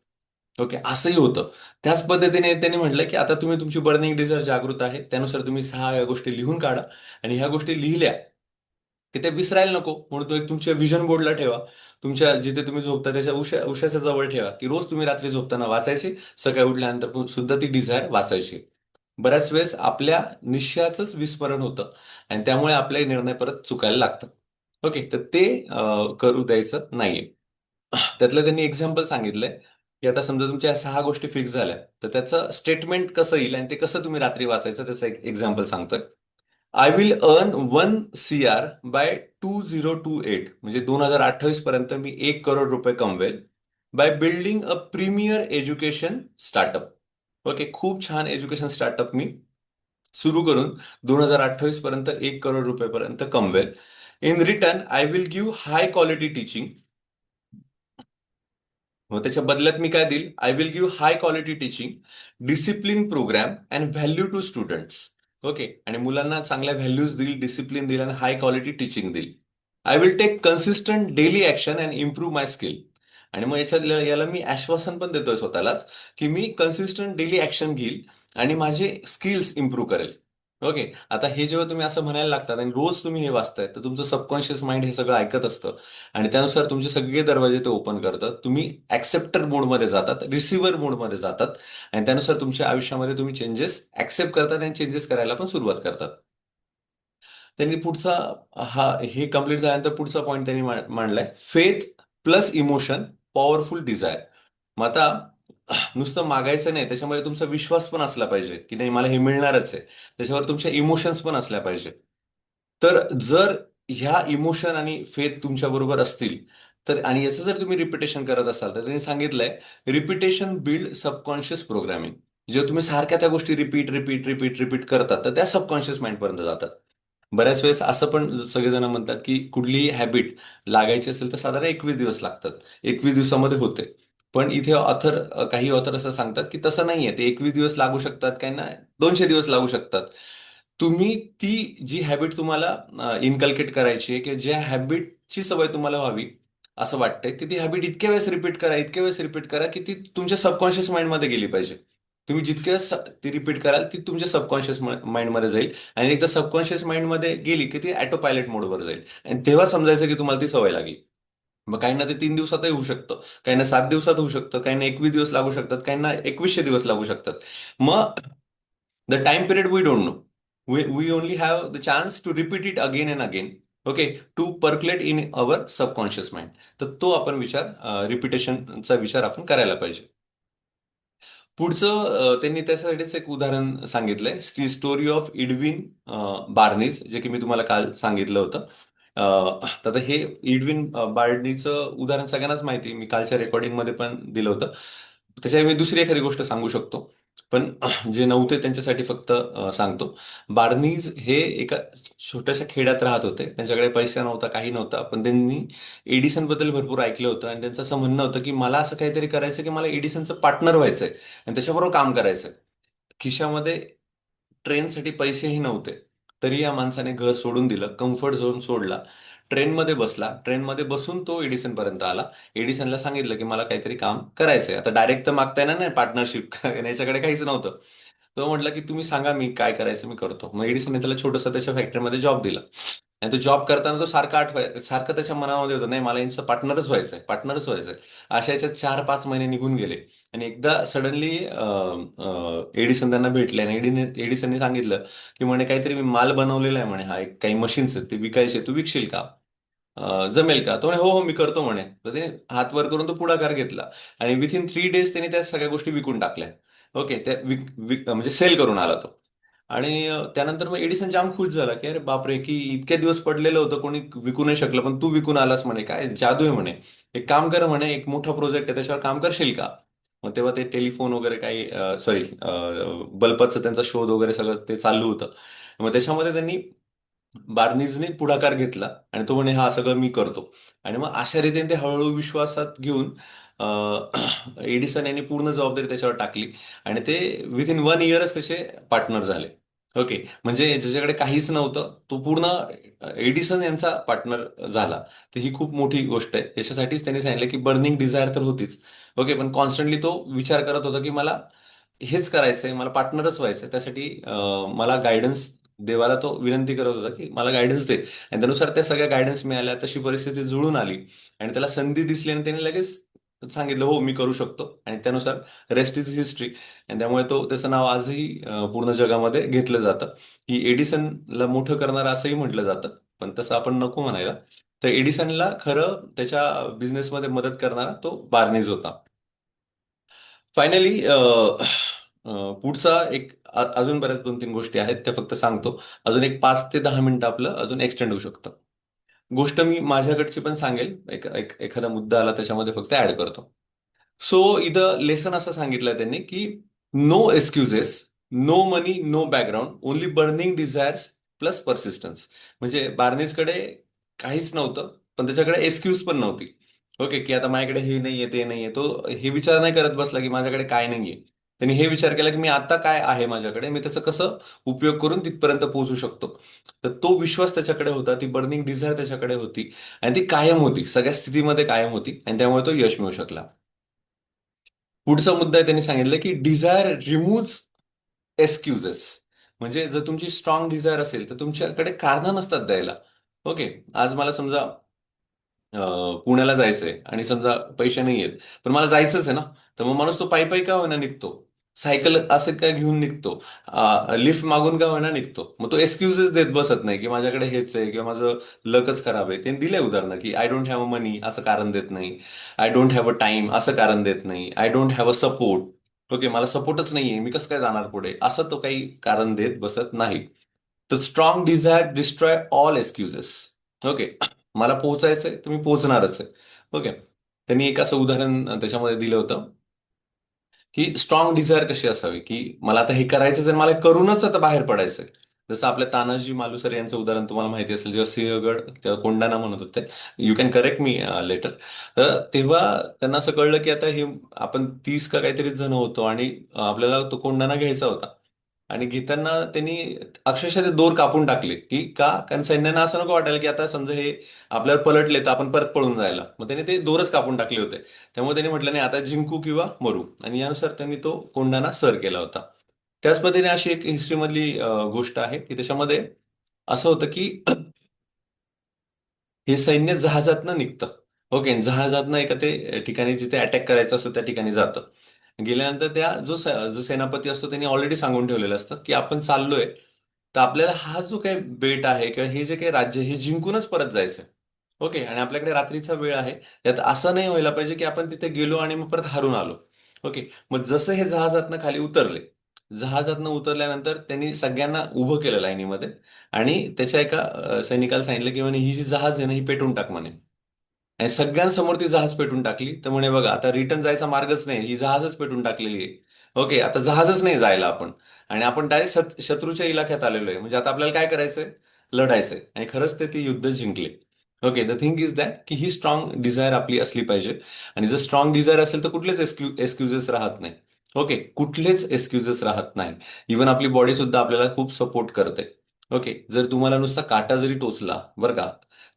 ओके, असंही होतं. त्याच पद्धतीने त्यांनी म्हटलं की आता तुम्ही तुमची बर्निंग डिझायर जागृत आहे, त्यानुसार तुम्ही 6 गोष्टी लिहून काढा. आणि ह्या गोष्टी लिहिल्या की ते विसरायला नको, म्हणून तो एक तुमच्या विजन बोर्डला ठेवा. तुमच्या जिथे तुम्ही झोपता त्याच्या उशाच्या जवळ ठेवा, की रोज तुम्ही रात्री झोपताना वाचायची, सकाळी उठल्यानंतर सुद्धा ती डिझायर वाचायची. बऱ्याच वेळेस आपल्या निश्चयाचंच विस्मरण होतं आणि त्यामुळे आपले निर्णय परत चुकायला लागतात. ओके, तर ते करू द्यायचं नाहीये. त्यातलं त्यांनी एक्झाम्पल सांगितलंय की आता समजा तुमच्या 6 गोष्टी फिक्स झाल्या, तर त्याचं स्टेटमेंट कसं येईल आणि ते कसं तुम्ही रात्री वाचायचं त्याचं एक एक्झाम्पल सांगतोय. I will earn 1 CR by 2028, म्हणजे 2028 पर्यंत मी 1 करोड रुपये कमवेल. By building a premier education startup. Okay, खूप छान एज्युकेशन स्टार्टअप मी सुरू करून 2028 पर्यंत 1 करोड रुपये पर्यंत कमवेल. In return I will give high quality teaching. मग त्याच्या बदल्यात मी काय देईल, I will give high quality teaching, discipline program and value to students. Okay, आणि मुलांना चांगल्या व्हॅल्यूज देईल, डिसिप्लिन देईल आणि हाय क्वालिटी टीचिंग देईल. I will take consistent daily action and improve my skill. आणि मग याला मी आश्वासन पण देतोय स्वतःलाच की मी कन्सिस्टंट डेली ऍक्शन घेईल आणि माझे स्किल्स इम्प्रूव्ह करेल. ओके. आता हे जेव्हा तुम्ही असं म्हणायला लागतात आणि रोज तुम्ही हे वाचताय, तर तुमचं सबकॉन्शियस माइंड हे सगळं ऐकत असतं आणि त्यानुसार तुमचे सगळे दरवाजे ते ओपन करतात. तुम्ही ऍक्सेप्टर मोडमध्ये जातात, रिसिव्हर मोडमध्ये जातात आणि त्यानुसार तुमच्या आयुष्यामध्ये तुम्ही चेंजेस ऍक्सेप्ट करतात आणि चेंजेस करायला पण सुरुवात करतात. त्यांनी पुढचा हा हे कम्प्लीट झाल्यानंतर पुढचा पॉईंट त्यांनी मांडलाय, faith plus emotion powerful desire. मग आता नुसतं मागायचं नाही, त्याच्यामध्ये तुमचा विश्वास पण असला पाहिजे की नाही मला हे मिळणारच आहे. त्याच्यावर तुमच्या इमोशन्स पण असल्या पाहिजे. तर जर ह्या इमोशन आणि फेथ तुमच्या बरोबर असतील, तर आणि याचं जर तुम्ही रिपिटेशन करत असाल, तर त्यांनी सांगितलंय रिपिटेशन बिल्ड सबकॉन्शियस प्रोग्रामिंग. जेव्हा तुम्ही सारख्या त्या गोष्टी रिपीट रिपीट रिपीट रिपीट करतात, तर त्या सबकॉन्शियस माइंड पर्यंत जातात. बऱ्याच वेळेस असं पण सगळेजण म्हणतात की कुठलीही हॅबिट लागायची असेल तर साधारण 21 दिवस लागतात. 21 दिवसामध्ये होते. पण इथे काही ऑथर असं सांगतात की तसं नाहीये, ते 21 दिवस लागू शकतात, काही ना 200 दिवस लागू शकतात. तुम्ही ती जी हॅबिट तुम्हाला इनकल्केट करायची आहे, की ज्या हॅबिटची सवय तुम्हाला व्हावी असं वाटतंय, ती ती हॅबिट इतक्या वेळेस रिपीट करा, इतक्या वेळेस रिपीट करा, की ती तुमच्या सबकॉन्शियस माइंडमध्ये गेली पाहिजे. तुम्ही जितक्या ती रिपीट कराल, ती तुमच्या सबकॉन्शियस माइंडमध्ये जाईल आणि एकदा सबकॉन्शियस माइंडमध्ये गेली, की ती ऑटो पायलट मोडवर जाईल आणि तेव्हा समजायचं की तुम्हाला ती सवय लागली. मग काहींना ते 3 दिवसातही होऊ शकतं, काहींना 7 दिवसात होऊ शकतं, काहींना 21 दिवस लागू शकतात, काहींना 2100 दिवस लागू शकतात. मग the time period we don't know. We only have the chance to repeat it again and again. Okay. To percolate in our subconscious mind. तर तो आपण विचार रिपिटेशनचा विचार आपण करायला पाहिजे. पुढचं त्यांनी त्यासाठीच एक उदाहरण सांगितलंय, ती स्टोरी ऑफ इडविन बार्नीज, जे की मी तुम्हाला काल सांगितलं होतं. तर आता हे इडविन बार्नीचं उदाहरण सगळ्यांनाच माहिती आहे, मी कालच्या रेकॉर्डिंगमध्ये पण दिलं होतं. त्याच्यावर मी दुसरी एखादी गोष्ट सांगू शकतो, पण जे नव्हते त्यांच्यासाठी फक्त सांगतो. बार्नीज हे एका छोट्याशा खेड्यात राहत होते, त्यांच्याकडे पैसा नव्हता, काही नव्हता, पण त्यांनी एडिसन बद्दल भरपूर ऐकलं होतं आणि त्यांचं असं म्हणणं होतं की मला असं काहीतरी करायचं की मला एडिसनचं पार्टनर व्हायचंय आणि त्याच्याबरोबर काम करायचंय. खिशामध्ये ट्रेनसाठी पैसेही नव्हते, तरी या माणसाने घर सोडून दिलं, कम्फर्ट झोन सोडला, ट्रेनमध्ये बसला, ट्रेनमध्ये बसून तो एडिसन पर्यंत आला. एडिसनला सांगितलं की मला काहीतरी काम करायचंय. आता डायरेक्ट तर मागता येणार नाही पार्टनरशिप, याच्याकडे काहीच नव्हतं. तो म्हटला की तुम्ही सांगा मी काय करायचं मी करतो. मग एडिसनने त्याला छोटंसं त्याच्या फॅक्टरीमध्ये जॉब दिला आणि तो जॉब करताना तो सारखं त्याच्या मनामध्ये होतं, नाही मला यांचं पार्टनरच व्हायचंय, पार्टनरच व्हायचंय. अशा याच्यात 4-5 महिने निघून गेले आणि एकदा सडनली एडिसन त्यांना भेटले आणि एडिसनने सांगितलं की म्हणे काहीतरी मी माल बनवलेला आहे म्हणे, हा एक काही मशीन्स आहेत ते विकायचे, तू विकशील का? जमेल का? तो म्हणे हो हो मी करतो म्हणे. तर त्याने हात वर करून तो पुढाकार घेतला आणि विथिन 3 डेज त्याने त्या सगळ्या गोष्टी विकून टाकल्या. ओके. त्या म्हणजे सेल करून आला तो. आणि त्यानंतर मग एडिसन जाम खुश झाला की अरे बापरे, की इतक्या दिवस पडलेलं होतं, कोणी विकू नाही शकलं, पण तू विकून आलास म्हणे, काय जादू आहे म्हणे. एक काम कर म्हणे, एक मोठा प्रोजेक्ट आहे त्याच्यावर काम करशील का? मग तेव्हा ते टेलिफोन वगैरे काही सॉरी बल्बचं त्यांचा शोध वगैरे सगळं ते चालू होतं. मग त्याच्यामध्ये त्यांनी बार्नीजने पुढाकार घेतला आणि तो म्हणे हा सगळं मी करतो. आणि मग अशा रीतीने ते हळूहळू विश्वासात घेऊन एडिसन यांनी पूर्ण जबाबदारी त्याच्यावर टाकली आणि ते विथिन 1 इयरच त्याचे पार्टनर झाले. ओके. म्हणजे ज्याच्याकडे काहीच नव्हतं तो पूर्ण एडिसन यांचा पार्टनर झाला. तर ही खूप मोठी गोष्ट आहे. याच्यासाठीच त्यांनी सांगितलं की बर्निंग डिझायर तर होतीच. ओके. पण कॉन्स्टंटली तो विचार करत होता की मला हेच करायचंय, मला पार्टनरच व्हायचंय. त्यासाठी मला गायडन्स, देवाला तो विनंती करत होता की मला गायडन्स दे आणि त्यानुसार त्या सगळ्या गायडन्स मिळाल्या, तशी परिस्थिती जुळून आली आणि त्याला संधी दिसली आणि त्याने लगेच सांगितलं हो मी करू शकतो आणि त्यानुसार रेस्ट इज हिस्ट्री. आणि त्यामुळे तो त्याचं नाव आजही पूर्ण जगामध्ये घेतलं जातं, की एडिसनला मोठं करणारं असंही म्हटलं जातं, पण तसं आपण नको म्हणायला. तर एडिसनला खरं त्याच्या बिझनेसमध्ये मदत करणारा तो बार्नीज होता. फायनली पुढचा एक अजून बऱ्याच 2-3 गोष्टी आहेत त्या फक्त सांगतो. अजून एक 5 ते 10 मिनिटं आपलं अजून एक्सटेंड होऊ शकतं. गोष्ट मी माझ्याकडची पण सांगेल, एखादा मुद्दा आला त्याच्यामध्ये फक्त ऍड करतो. सो इथं लेसन असं सांगितलंय त्यांनी की no excuses, no money, no background, only burning desires plus persistence. म्हणजे बार्नीजकडे काहीच नव्हतं, पण त्याच्याकडे एक्सक्यूज पण नव्हती. ओके. की आता माझ्याकडे हे नाहीये ते नाहीये, तो हे विचार नाही करत बसला की माझ्याकडे काय नाहीये. त्यांनी हे विचार केला की मी आता काय आहे माझ्याकडे, मी त्याचं कसं उपयोग करून तिथपर्यंत पोहोचू शकतो. तर तो विश्वास त्याच्याकडे होता, ती बर्निंग डिझायर त्याच्याकडे होती आणि ती कायम होती, सगळ्या स्थितीमध्ये कायम होती आणि त्यामुळे तो यश मिळू शकला. पुढचा मुद्दा आहे, त्यांनी सांगितलं की डिझायर रिमूव्ह एक्सक्युजेस. म्हणजे जर तुमची स्ट्रॉंग डिझायर असेल तर तुमच्याकडे कारणं नसतात द्यायला. ओके. आज मला समजा पुण्याला जायचंय आणि समजा पैसे नाही आहेत, पण मला जायचंच आहे ना, तर मग माणूस तो पायी पायी का होईना निघतो, सायकल असं काय घेऊन निघतो, लिफ्ट मागून का होईना निघतो. मग तो एक्सक्युजेस देत बसत नाही की माझ्याकडे हेच आहे किंवा माझं लकच खराब आहे. त्यांनी दिलंय उदाहरणं की I don't have a money असं कारण देत नाही, I don't have a time असं कारण देत नाही, I don't have a support, okay मला सपोर्टच नाहीये मी कसं काय जाणार पुढे, असं तो काही कारण देत बसत नाही. तर strong desire destroy all excuses. Okay. मला पोहोचायचंय तर मी पोहोचणारच आहे. ओके. त्यांनी एक असं उदाहरण त्याच्यामध्ये दिलं होतं की स्ट्रॉंग डिझायर कशी असावी, की मला आता हे करायचं आणि मला करूनच आता बाहेर पडायचंय. जसं आपल्या तानाजी मालुसरे यांचं उदाहरण तुम्हाला माहिती असेल, जेव्हा सिंहगड तेव्हा कोंडाणा म्हणत होते. You can correct me later. तर तेव्हा त्यांना असं कळलं की आता हे आपण 30 का काहीतरी जण होतो आणि आपल्याला तो कोंडाणा घ्यायचा होता. आणि घेताना त्यांनी अक्षरशः ते दोर कापून टाकले, की का? कारण सैन्यांना असं नको वाटायला की आता समजा हे आपल्यावर पलटले तर आपण परत पळून जायला. मग त्यांनी ते दोरच कापून टाकले होते. त्यामुळे त्यांनी म्हटलं नाही आता जिंकू किंवा मरू, आणि यानुसार त्यांनी तो कोंडाणा सर केला होता. त्याच पद्धतीने अशी एक हिस्ट्रीमधली गोष्ट आहे की त्याच्यामध्ये असं होतं की हे सैन्य जहाजातनं निघतं. ओके. जहाजातनं एका ते ठिकाणी जिथे अटॅक करायचा असतो त्या ठिकाणी जातं. गेल्यानंतर त्या जो सेनापती असतो त्यांनी ऑलरेडी सांगून ठेवलेलं असतं की आपण चाललोय तर आपल्याला हा जो काही बेट आहे किंवा हे जे काही राज्य आहे, हे जिंकूनच परत जायचं. ओके. आणि आपल्याकडे रात्रीचा वेळ आहे. यात असं नाही व्हायला पाहिजे की आपण तिथे गेलो आणि मग परत हारून आलो. ओके. मग जसं हे जहाजातनं खाली उतरले, जहाजातनं उतरल्यानंतर त्यांनी सगळ्यांना उभं केलं लाईनीमध्ये आणि त्याच्या एका सैनिकाला सांगितलं की म्हणे ही जी जहाज आहे ना ही पेटून टाक म्हणे. आणि सगळ्यांसमोर ती जहाज पेटून टाकली. तर म्हणे बघा आता रिटर्न जायचा मार्गच नाही, ही जहाजच पेटून टाकलेली आहे. ओके. आता जहाजच नाही जायला आपण, आणि आपण डायरेक्ट शत्रूच्या इलाक्यात आलेलो आहे. म्हणजे आता आपल्याला काय करायचंय, लढायचंय. आणि खरंच ते युद्ध जिंकले. Okay. The thing is that की ही स्ट्रॉंग डिझायर आपली असली पाहिजे. आणि जर स्ट्रॉंग डिझायर असेल तर कुठलेच एक्सक्युजेस राहत नाही. ओके. कुठलेच एक्सक्युजेस राहत नाही. इव्हन आपली बॉडी सुद्धा आपल्याला खूप सपोर्ट करते. ओके. जर तुम्हाला नुसता काटा जरी टोचला बरं का,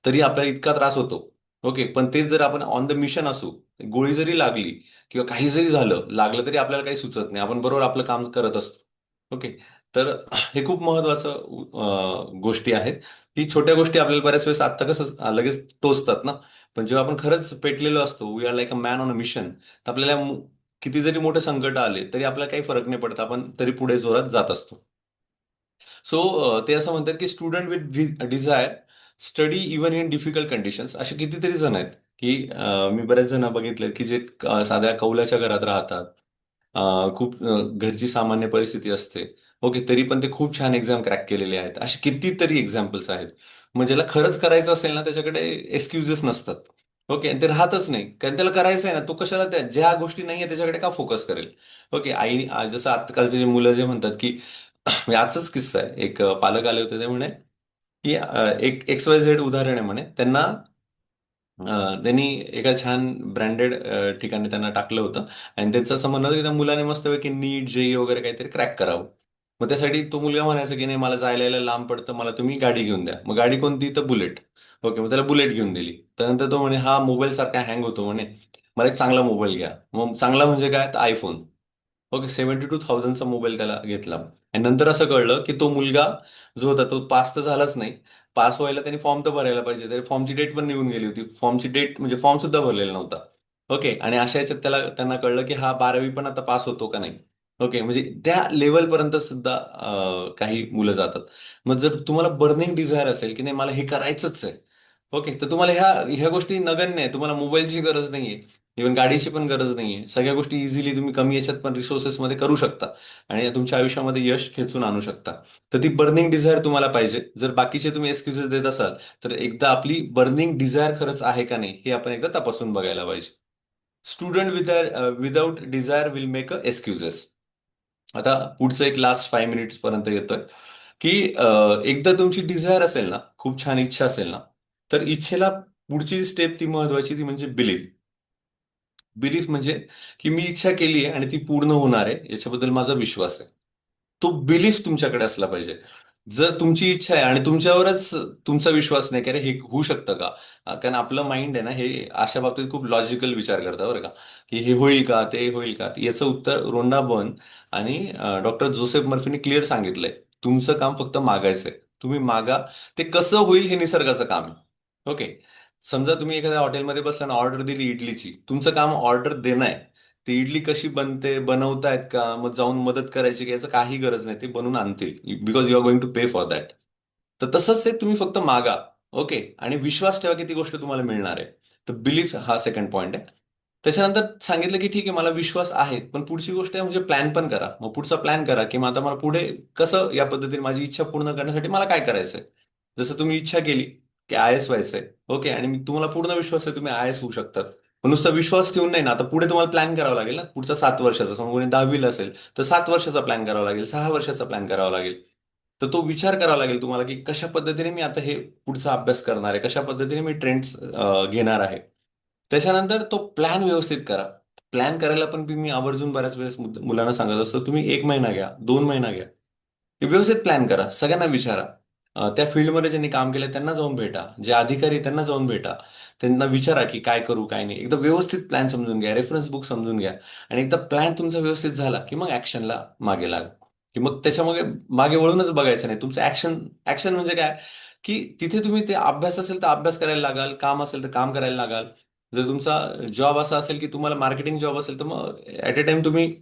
तरी आपल्याला इतका त्रास होतो. ओके. पण तेच जर आपण ऑन द मिशन असू, गोळी जरी लागली किंवा काही जरी झालं, लागलं तरी आपल्याला काही सुचत नाही. आपण बरोबर आपलं काम करत असतो. ओके. तर हे खूप महत्वाचं गोष्टी आहेत. ही छोट्या गोष्टी आपल्याला बऱ्याच वेळेस आत्ता कसं लगेच टोचतात ना, पण जेव्हा आपण खरंच पेटलेलो असतो, we are like a man on a mission, तर आपल्याला किती जरी मोठे संकट आले तरी आपल्याला काही फरक नाही पडत. आपण तरी पुढे जोरात जात असतो. सो ते असं म्हणतात की student with desire study even in difficult conditions. असे कितीतरी जण आहेत की मी बरेच जण बघितले की जे साध्या कौलाच्या घरात राहतात. खूप घरची सामान्य परिस्थिती असते. ओके. तरी पण ते खूप छान एक्झाम क्रॅक केलेले आहेत. असे कितीतरी एक्झाम्पल्स आहेत. मग ज्याला खरंच करायचं असेल ना त्याच्याकडे एक्सक्युजेस नसतात. ओके. आणि ते राहतच नाही, कारण त्याला करायचं आहे ना, तो कशाला ज्या गोष्टी नाहीये त्याच्याकडे का फोकस करेल. ओके. जसं आजकालचे जे मुलं जे म्हणतात की म्हणजे आजचाच किस्सा आहे. एक पालक आले होते ते म्हणे की एक XYZ उदाहरण आहे म्हणे. त्यांनी एका छान ब्रँडेड ठिकाणी त्यांना टाकलं होतं. आणि त्यांचं असं म्हणणं होतं की त्या मुलाने मस्तपैकी नीट जेई वगैरे काहीतरी क्रॅक करावं. मग त्यासाठी तो मुलगा म्हणायचा की नाही मला जायला यायला लांब पडतं, मला तुम्ही गाडी घेऊन द्या. मग गाडी कोणती, तर बुलेट. ओके. मग त्याला बुलेट घेऊन दिली. त्यानंतर तो म्हणे हा मोबाईल सारखा हँग होतो म्हणे, मला एक चांगला मोबाईल घ्या. मग चांगला म्हणजे काय, तर आयफोन. ओके. 72,000चा मोबाईल त्याला घेतला. आणि नंतर असं कळलं की तो मुलगा जो होता तो पास तर झालाच नाही. पास व्हायला त्यांनी फॉर्म तर भरायला पाहिजे, तरी फॉर्मची डेट पण निघून गेली होती. फॉर्मची डेट म्हणजे फॉर्म सुद्धा भरलेला नव्हता. ओके. आणि अशा याच्यात त्यांना कळलं की हा 12वी पण आता पास होतो का नाही. ओके. म्हणजे त्या लेवलपर्यंत सुद्धा काही मुलं जातात. मग जर तुम्हाला बर्निंग डिझायर असेल की नाही मला हे करायचंच आहे. ओके. तर तुम्हाला ह्या ह्या गोष्टी नगण्य आहे. तुम्हाला मोबाईलची गरज नाहीये. इव्हन गाडीची पण गरज नाहीये. सगळ्या गोष्टी इझिली तुम्ही कमी याच्यात पण रिसोर्सेसमध्ये करू शकता. आणि तुमच्या आयुष्यामध्ये यश खेचून आणू शकता. तर ती बर्निंग डिझायर तुम्हाला पाहिजे. जर बाकीचे तुम्ही एक्सक्युजेस देत असाल तर एकदा आपली बर्निंग डिझायर खरंच आहे का नाही हे आपण एकदा तपासून बघायला पाहिजे. Student without desire will make a excuses. आता पुढचं एक लास्ट 5 मिनिट्स पर्यंत येतोय की एकदा तुमची डिझायर असेल ना, खूप छान इच्छा असेल ना, तर इच्छेला पुढची स्टेप ती महत्वाची, ती म्हणजे बिलीफ. बिलीफ म्हणजे की मी इच्छा केली आहे आणि ती पूर्ण होणार आहे याच्याबद्दल माझा विश्वास आहे. तो बिलीफ तुमच्याकडे असला पाहिजे. जर तुमची इच्छा आहे आणि तुमच्यावरच तुमचा विश्वास नाही की अरे हे होऊ शकतं का. कारण आपलं माइंड आहे ना हे अशा बाबतीत खूप लॉजिकल विचार करतं बरं का, की हे होईल का, ते होईल का. याचं उत्तर रोंडा बर्न आणि डॉक्टर जोसेफ मर्फीने क्लिअर सांगितलंय. तुमचं काम फक्त मागायचंय. तुम्ही मागा. ते कसं होईल हे निसर्गाचं काम आहे. ओके. समजा तुम्ही एखाद्या हॉटेलमध्ये बसला ना, ऑर्डर दिली इडलीची, तुमचं काम ऑर्डर देणं आहे. ती इडली कशी बनते, बनवतायत का, मग जाऊन मदत करायची की याचं काही गरज नाही, ते बनवून आणतील, because you are going to pay for that. तर तसंच आहे, तुम्ही फक्त मागा. ओके. आणि विश्वास ठेवा की ती गोष्ट तुम्हाला मिळणार आहे. तर बिलीफ हा सेकंड पॉईंट आहे. त्याच्यानंतर सांगितलं की ठीक आहे, मला विश्वास आहे, पण पुढची गोष्ट आहे म्हणजे प्लॅन पण करा. मग पुढचा प्लॅन करा की मग आता मला पुढे कसं या पद्धतीने माझी इच्छा पूर्ण करण्यासाठी मला काय करायचंय. जसं तुम्ही इच्छा केली की आय एस व्हायचंय. ओके. आणि तुम्हाला पूर्ण विश्वास आहे तुम्ही आय एस होऊ शकतात. पण नुसता विश्वास ठेवून नाही ना, आता पुढे तुम्हाला प्लॅन करावा लागेल ना, पुढचा 7 वर्षाचा. समजा कोणी 10वीला असेल तर 7 वर्षाचा प्लॅन करावा लागेल, 6 वर्षाचा प्लॅन करावा लागेल. तर तो विचार करावा लागेल तुम्हाला की कशा पद्धतीने मी आता हे पुढचा अभ्यास करणार आहे, कशा पद्धतीने मी ट्रेंड्स घेणार आहे. त्याच्यानंतर तो प्लॅन व्यवस्थित करा. प्लॅन करायला पण मी आवर्जून बऱ्याच वेळेस मुलांना सांगत असतो, तुम्ही 1 महिना घ्या, 2 महिना घ्या. व्यवस्थित प्लॅन करा, सगळ्यांना विचारा. त्या फील्डमध्ये ज्यांनी काम केलं त्यांना जाऊन भेटा, जे अधिकारी आहेत त्यांना जाऊन भेटा. त्यांना विचारा की काय करू काय नाही. एकदा व्यवस्थित प्लॅन समजून घ्या, रेफरन्स बुक समजून घ्या. आणि एकदा प्लॅन तुमचा व्यवस्थित झाला की मग ऍक्शनला मागे लागा. की मग त्याच्यामागे मागे वळूनच बघायचं नाही. तुमचं ऍक्शन, ऍक्शन म्हणजे काय, की तिथे तुम्ही ते अभ्यास असेल तर अभ्यास करायला लागाल, काम असेल तर काम करायला लागाल. जर तुमचा जॉब असा असेल की तुम्हाला मार्केटिंग जॉब असेल तर मग ऍट अ टाइम तुम्ही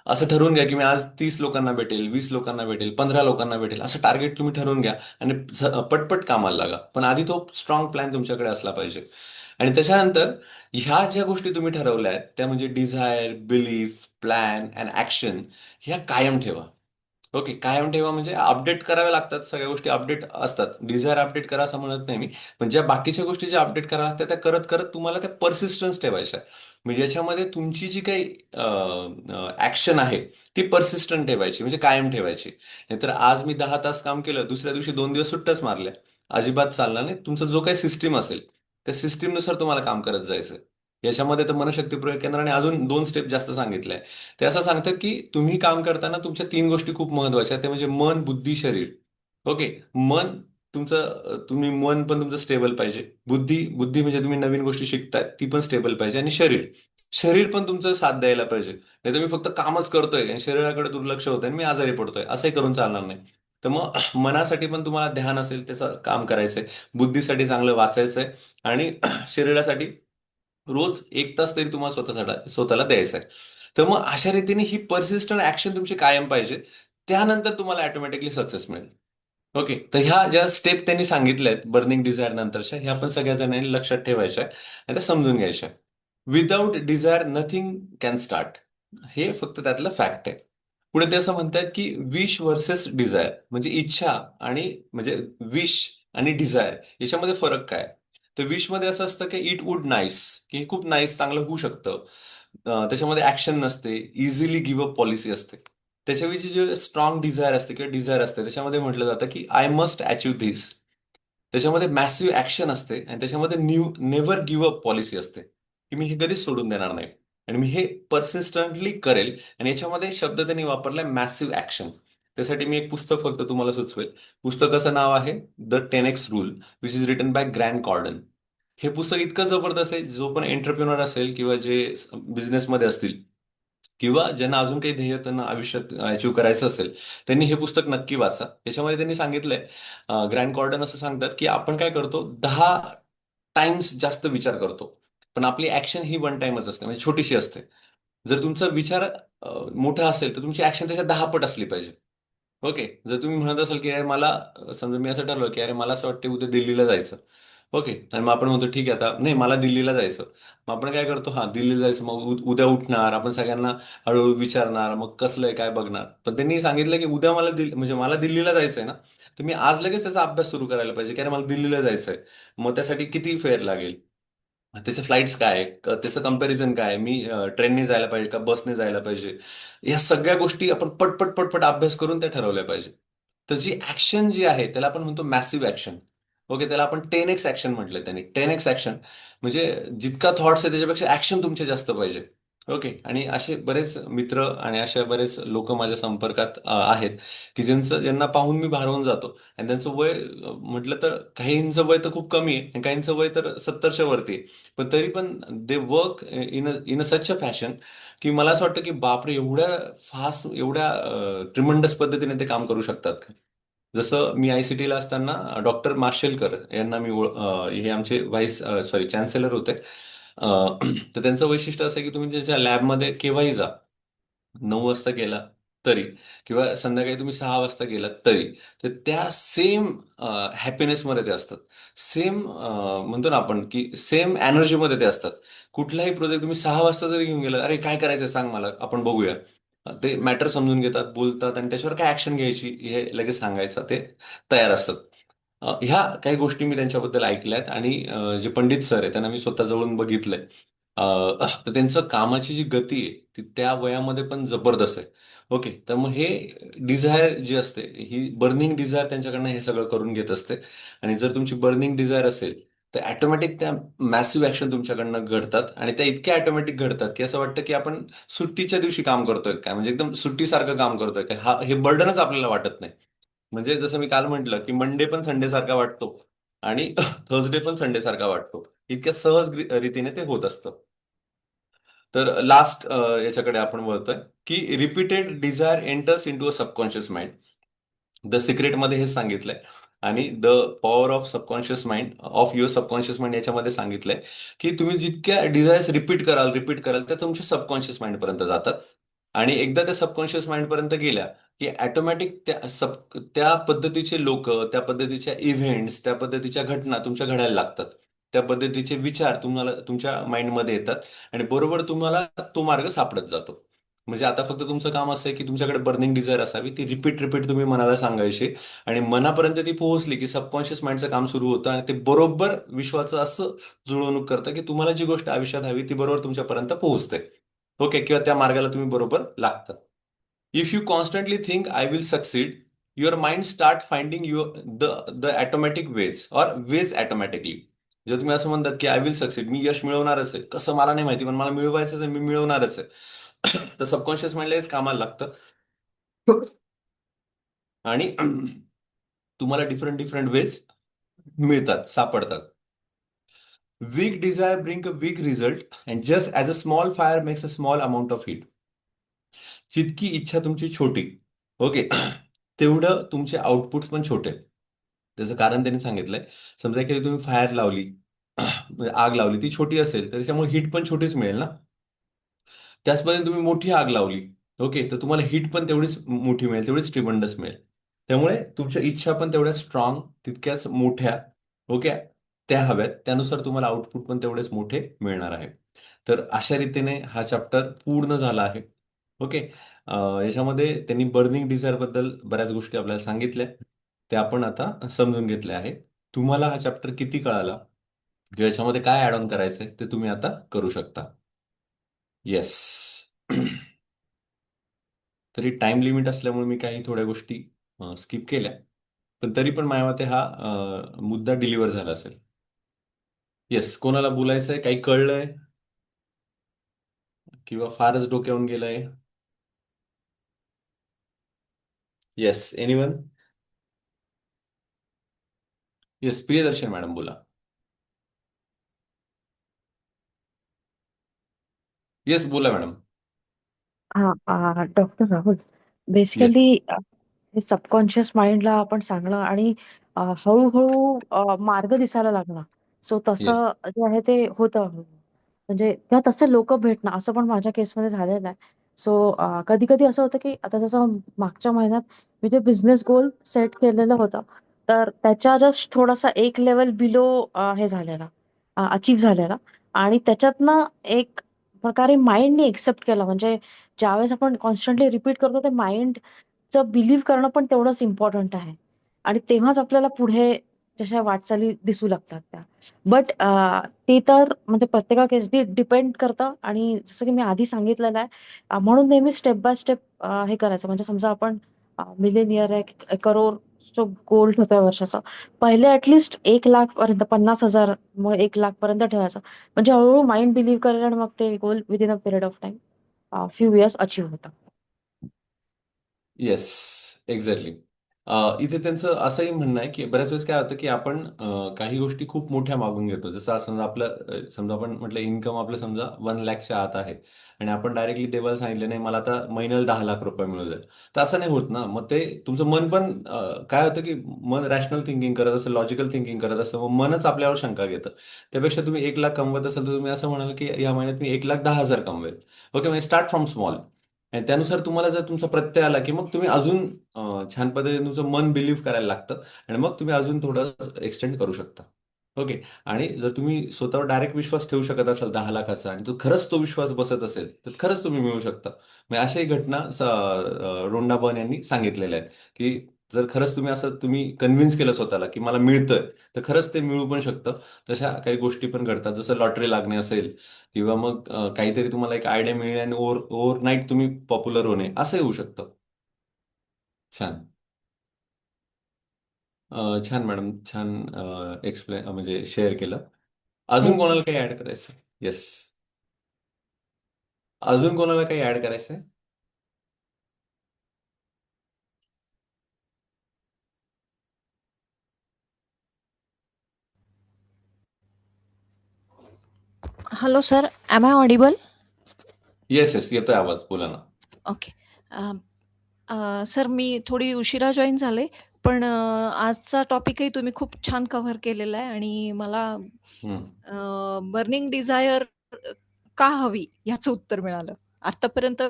असं ठरवून घ्या की मी आज 30 लोकांना भेटेल, 20 लोकांना भेटेल, 15 लोकांना भेटेल, असं टार्गेट तुम्ही ठरवून घ्या. आणि पटपट कामाला लागा. पण आधी तो स्ट्रॉंग प्लॅन तुमच्याकडे असला पाहिजे. आणि त्याच्यानंतर ह्या ज्या गोष्टी तुम्ही ठरवल्या आहेत त्या म्हणजे desire, belief, plan and action, ह्या कायम ठेवा. ओके. कायम ठेवा म्हणजे अपडेट कराव्या लागतात, सगळ्या गोष्टी अपडेट असतात. डिझायर अपडेट करा असं म्हणत नाही मी. पण ज्या बाकीच्या गोष्टी ज्या अपडेट कराव्या लागतात त्या करत करत तुम्हाला त्या परसिस्टन्स ठेवायच्या. म्हणजे याच्यामध्ये तुमची जी काही ऍक्शन आहे ती परसिस्टंट ठेवायची, म्हणजे कायम ठेवायची. नाहीतर आज मी 10 तास काम केलं, दुसऱ्या दिवशी 2 दिवस सुट्ट्याच मारल्या, अजिबात चालणार नाही. तुमचा जो काही सिस्टीम असेल त्या सिस्टीमनुसार तुम्हाला काम करत जायचं. याच्यामध्ये तर मनशक्ती प्रयोग केंद्राने अजून 2 स्टेप जास्त सांगितलंय. ते असं सांगतात की तुम्ही काम करताना तुमच्या 3 गोष्टी खूप महत्वाच्या आहेत. ते म्हणजे मन, बुद्धी, शरीर. ओके. मन तुमचं, तुम्ही मन पण तुमचं स्टेबल पाहिजे. बुद्धी, बुद्धी म्हणजे तुम्ही नवीन गोष्टी शिकताय ती पण स्टेबल पाहिजे. आणि शरीर, शरीर पण तुमचं साथ द्यायला पाहिजे. नाही तर मी फक्त कामच करतोय आणि शरीराकडे दुर्लक्ष होतंय आणि मी आजारी पडतोय, असंही करून चालणार नाही. तर मग मनासाठी पण तुम्हाला ध्यान असेल त्याचं काम करायचंय. बुद्धीसाठी चांगलं वाचायचंय. आणि शरीरासाठी रोज 1 तास तरी तुम्हाला स्वतःला द्यायचं आहे. तर मग अशा रीतीने ही परसिस्टंट ऍक्शन तुमची कायम पाहिजे. त्यानंतर तुम्हाला ऑटोमॅटिकली सक्सेस मिळेल. ओके. तर ह्या ज्या स्टेप त्यांनी सांगितल्या आहेत बर्निंग डिझायर नंतरच्या, ह्या पण सगळ्या जणांनी लक्षात ठेवायच्या आहे आणि त्या समजून घ्यायच्या. Without desire nothing can start. हे फक्त त्यातलं फॅक्ट आहे. पुढे ते असं म्हणतात की विश वर्सेस डिझायर, म्हणजे इच्छा आणि म्हणजे विश आणि डिझायर याच्यामध्ये फरक काय. तर विश मध्ये असं असतं की इट वुड नाईस, की हे खूप नाईस, चांगलं होऊ शकतं. त्याच्यामध्ये ऍक्शन नसते, इझिली गिव्ह अप पॉलिसी असते. त्याच्याविषयी जे स्ट्रॉंग डिझायर असते किंवा डिझायर असते त्याच्यामध्ये म्हटलं जातं की आय मस्ट अचीव धिस. त्याच्यामध्ये मॅसिव्ह ऍक्शन असते आणि त्याच्यामध्ये नेव्हर गिव्ह अप पॉलिसी असते, की मी हे कधीच सोडून देणार नाही आणि मी हे परसिस्टंटली करेल. आणि याच्यामध्ये शब्द त्यांनी वापरलाय मॅसिव्ह ऍक्शन. त्यासाठी मी एक पुस्तक फक्त तुम्हाला सुचवेल. पुस्तकाचं नाव आहे the 10X rule, which is written by Grant Cardone. हे पुस्तक इतकं जबरदस्त आहे, जो पण एंटरप्रिनर असेल किंवा जे बिझनेसमध्ये असतील किंवा ज्यांना अजून काही ध्येय त्यांना आयुष्यात अचीव करायचं असेल, त्यांनी हे पुस्तक नक्की वाचा. त्याच्यामध्ये त्यांनी सांगितलंय, ग्रँड कॉर्डन असं सांगतात की आपण काय करतो, 10 टाइम्स जास्त विचार करतो, पण आपली ऍक्शन ही 1 टाइमच असते, म्हणजे छोटीशी असते. जर तुमचा विचार मोठा असेल तर तुमची ऍक्शन त्याच्या 10 पट असली पाहिजे. ओके. जर तुम्ही म्हणत असाल की अरे मला, समजा मी असं ठरवलं की अरे मला असं वाटतं उद्या दिल्लीला जायचं. ओके. आणि मग आपण म्हणतो ठीक आहे आता नाही मला दिल्लीला जायचं. मग आपण काय करतो, हा दिल्लीला जायचं, मग उद्या उठणार आपण सगळ्यांना हळूहळू विचारणार, मग कसलंय काय बघणार. पण त्यांनी सांगितलं की उद्या मला म्हणजे मला दिल्लीला जायचंय ना, तर मी आज लगेच त्याचा अभ्यास सुरू करायला पाहिजे की अरे मला दिल्लीला जायचंय. मग त्यासाठी किती फेअर लागेल, त्याचे फ्लाईट्स काय आहे, त्याचं कंपॅरिझन काय आहे, मी ट्रेनने जायला पाहिजे का बसने जायला पाहिजे. या सगळ्या गोष्टी आपण पटपट पटपट अभ्यास करून त्या ठरवल्या पाहिजे. तर जी ऍक्शन जी आहे त्याला आपण म्हणतो मॅसिव्ह ऍक्शन. ओके. त्याला आपण 10X ऍक्शन म्हटलंय त्यांनी. 10X ऍक्शन म्हणजे जितका थॉट्स आहे त्याच्यापेक्षा ऍक्शन तुमचे जास्त पाहिजे. ओके. आणि असे बरेच मित्र आणि अशा बरेच लोक माझ्या संपर्कात आहेत की ज्यांना पाहून मी भारावून जातो. आणि त्यांचं वय म्हटलं तर काहींचं वय तर खूप कमी आहे आणि काहींचं वय तर 70च्या वरती आहे. पण तरी पण they work in a such a fashion की मला असं वाटतं की बापरे, एवढ्या फास्ट, एवढ्या ट्रिमंडस पद्धतीने ते काम करू शकतात का. जसं मी ICT ला असताना डॉक्टर माशेलकर यांना हे आमचे चान्सेलर होते. तर त्यांचं वैशिष्ट्य असं आहे की तुम्ही त्याच्या लॅबमध्ये केव्हाही जा, 9 वाजता गेला तरी, किंवा संध्याकाळी तुम्ही 6 वाजता गेलात तरी, तर त्या सेम हॅपीनेसमध्ये ते असतात. सेम म्हणतो ना आपण की सेम एनर्जीमध्ये ते असतात. कुठलाही प्रोजेक्ट तुम्ही 6 वाजता जरी घेऊन गेला, अरे काय करायचं सांग मला, आपण बघूया. ते मॅटर समजून घेतात, बोलतात आणि त्याच्यावर काय ऍक्शन घ्यायची हे लगेच सांगायचं ते तयार असतात. ह्या काही गोष्टी मी त्यांच्याबद्दल ऐकल्यात आणि जे पंडित सर आहे त्यांना मी स्वतः जवळून बघितलंय. तर त्यांचं कामाची जी गती आहे ती त्या वयामध्ये पण जबरदस्त आहे. ओके, तर मग हे डिझायर जी असते, ही बर्निंग डिझायर त्यांच्याकडनं हे सगळं करून घेत असते. आणि जर तुमची बर्निंग डिझायर असेल तर ऑटोमॅटिक त्या मॅसिव्ह ऍक्शन तुमच्याकडनं घडतात आणि त्या इतक्या ऑटोमॅटिक घडतात की असं वाटतं की आपण सुट्टीच्या दिवशी काम करतोय काय, म्हणजे एकदम सुट्टीसारखं काम करतोय काय, हा हे बर्डनच आपल्याला वाटत नाही. म्हणजे जसं मी काल म्हटलं की मंडे पण संडे सारखा वाटतो आणि थर्सडे पण संडे सारखा वाटतो. इतक्या सहज रीतीने ते होत असतं. तर लास्ट याच्याकडे आपण वळतोय की repeated desire enters into a subconscious mind. The सिक्रेटमध्ये हे सांगितलंय आणि the power of subconscious mind, of your subconscious mind याच्यामध्ये सांगितलंय की तुम्ही जितक्या डिझायर्स रिपीट कराल त्या तुमच्या सबकॉन्शियस माइंड पर्यंत जातात. आणि एकदा त्या सबकॉन्शियस माइंड पर्यंत गेल्या की ऑटोमॅटिक त्या पद्धतीचे लोक, त्या पद्धतीच्या इव्हेंट्स, त्या पद्धतीच्या घटना तुमच्या घडायला लागतात. त्या पद्धतीचे विचार तुम्हाला तुमच्या माइंडमध्ये येतात आणि बरोबर तुम्हाला तो मार्ग सापडत जातो. म्हणजे आता फक्त तुमचं काम असं आहे की तुमच्याकडे बर्निंग डिझायर असावी, ती रिपीट रिपीट तुम्ही मनाला सांगायची आणि मनापर्यंत ती पोहोचली की सबकॉन्शियस माइंडचं काम सुरू होतं आणि ते बरोबर विश्वाचं असं जुळवणूक करतं की तुम्हाला जी गोष्ट आयुष्यात हवी ती बरोबर तुमच्यापर्यंत पोहोचते. ओके, किंवा त्या मार्गाला तुम्ही बरोबर लागतात. If you constantly think I will succeed, your mind start finding the automatic ways और वेज ऑटोमॅटिकली. जर तुम्ही असं म्हणतात की आय विल सक्सीड, मी यश मिळवणारच आहे, कसं मला नाही माहिती पण मला मिळवायचंच आहे, मी मिळवणारच आहे. तर सबकॉन्शियस माइंडला हेच कामाला लागतं आणि तुम्हाला डिफरंट डिफरंट वेज मिळतात, सापडतात. Weak desire bring a weak result and just as a small fire makes a small amount of heat. जितकी इच्छा तुमची छोटी, ओके, तेवढं तुमचे आउटपुट पण छोटे. त्याचं कारण त्यांनी सांगितलंय. समजा की तुम्ही फायर लावली, म्हणजे आग लावली, ती छोटी असेल तर त्याच्यामुळे हीट पण छोटीच मिळेल ना. त्याच पद्धतीने तुम्ही मोठी आग लावली, ओके, तर तुम्हाला हीट पण तेवढीच मोठी मिळेल, तेवढीच ट्रिमंडस मिळेल. त्यामुळे तुमच्या इच्छा पण तेवढ्या स्ट्रॉंग, तितक्याच मोठ्या, ओके, त्या हव्यात, त्यानुसार तुम्हाला आउटपुट पण तेवढेच मोठे मिळणार आहे. तर अशा रीतीने हा चॅप्टर पूर्ण झाला आहे. ओके. याच्यामध्ये त्यांनी बर्निंग डिझायर बद्दल बऱ्याच गोष्टी आपल्याला सांगितल्या, त्या आपण आता समजून घेतल्या आहे. तुम्हाला हा चॅप्टर किती कळाला किंवा याच्यामध्ये काय ऍड ऑन करायचंय ते तुम्ही आता करू शकता. येस. तरी टाइम लिमिट असल्यामुळे मी काही थोड्या गोष्टी स्किप केल्या, पण तरी पण माझ्या मते हा मुद्दा डिलिव्हर झाला असेल. येस, कोणाला बोलायचंय, काही कळलंय किंवा फारच डोक्यावरून गेलंय? Yes, anyone? Yes, Priyadarshan madam बोला. येस, बोला मॅडम. हा डॉक्टर राहुल, येस. बेसिकली हे सबकॉन्शियस माइंडला आपण चांगलं आणि हळूहळू मार्ग दिसायला लागला. So yes. तसं जे आहे ते होतं म्हणजे किंवा तसे लोक भेटणं असं पण माझ्या केसमध्ये झालेलं आहे. सो कधी कधी असं होतं की आता जसं मागच्या महिन्यात मी जे बिझनेस गोल सेट केलेलं होतं, तर त्याच्या जस्ट थोडासा एक लेवल बिलो हे झालेला, अचीव झालेला. आणि त्याच्यातनं एक प्रकारे माइंडने एक्सेप्ट केलं. म्हणजे ज्यावेळेस आपण कॉन्स्टंटली रिपीट करतो ते माइंडचं बिलीव्ह करणं पण तेवढंच इम्पॉर्टंट आहे. आणि तेव्हाच आपल्याला पुढे जशा वाटचाली दिसू लागतात त्या. बट ते तर म्हणजे प्रत्येका केसनी डिपेंड करतं आणि जसं की मी आधी सांगितलेलं आहे, म्हणून नेहमी स्टेप बाय स्टेप हे करायचं. म्हणजे समजा आपण मिलेनियर आहे, 1 करोड गोल्ड होतोय वर्षाचा. पहिले ऍटलिस्ट 1 लाख पर्यंत, 50,000, मग 1 लाख पर्यंत ठेवायचं. म्हणजे हळूहळू माइंड बिलीव्ह करेल आणि मग ते goal within a period of time few years achieve होतं. Yes, exactly. इथे त्यांचं असंही म्हणणं आहे की बऱ्याच वेळेस काय होतं की आपण काही गोष्टी खूप मोठ्या मागून घेतो. जसं आज समजा आपलं समजा आपण म्हटलं इन्कम आपलं समजा 1 लाखच्या आत आहे आणि आपण डायरेक्टली देवाला सांगितलं नाही मला आता महिन्याला 10 लाख रुपये मिळू जाईल. तर असं नाही होत ना. मग ते तुमचं मन पण काय होतं की मन रॅशनल थिंकिंग करत असतं, लॉजिकल थिंकिंग करत असतं. मग मनच आपल्यावर शंका घेतं. त्यापेक्षा तुम्ही 1 लाख कमवत असाल तर तुम्ही असं म्हणाल की या महिन्यात मी 1,10,000 कमवेल. ओके, म्हणजे स्टार्ट फ्रॉम स्मॉल. आणि त्यानुसार तुम्हाला जर तुमचा प्रत्यय आला की मग तुम्ही अजून छान पद्धतीने तुमचं मन बिलीव्ह करायला लागतं आणि मग तुम्ही अजून थोडं एक्सटेंड करू शकता. ओके. आणि जर तुम्ही स्वतःवर डायरेक्ट विश्वास ठेवू शकत असाल 10 लाखाचा आणि तो खरंच तो विश्वास बसत असेल तर खरंच तुम्ही मिळू शकता. म्हणजे अशाही घटना रोंडा बर्न यांनी सांगितलेल्या आहेत की जर खरंच तुम्ही असं तुम्ही कन्व्हिन्स केलं स्वतःला की मला मिळतंय तर खरंच ते मिळू पण शकतं. तशा काही गोष्टी पण घडतात, जसं लॉटरी लागणे असेल किंवा मग काहीतरी तुम्हाला एक आयडिया मिळणे आणि ओव्हरनाईट तुम्ही पॉप्युलर होणे असंही होऊ शकतं. छान. छान मॅडम, छान एक्सप्लेन म्हणजे शेअर केलं. अजून थँक्यू. कोणाला काही ऍड करायचं? येस. अजून कोणाला काही ऍड करायचंय? Hello sir, am I Audible? Yes yes, येतोय आवाज, बोला ना. ओके. सर, मी थोडी उशिरा जॉईन झाले, पण आजचा टॉपिकही तुम्ही खूप छान कव्हर केलेला आहे आणि मला हम्म. बर्निंग डिझायर का हवी ह्याचं उत्तर मिळालं. आत्तापर्यंत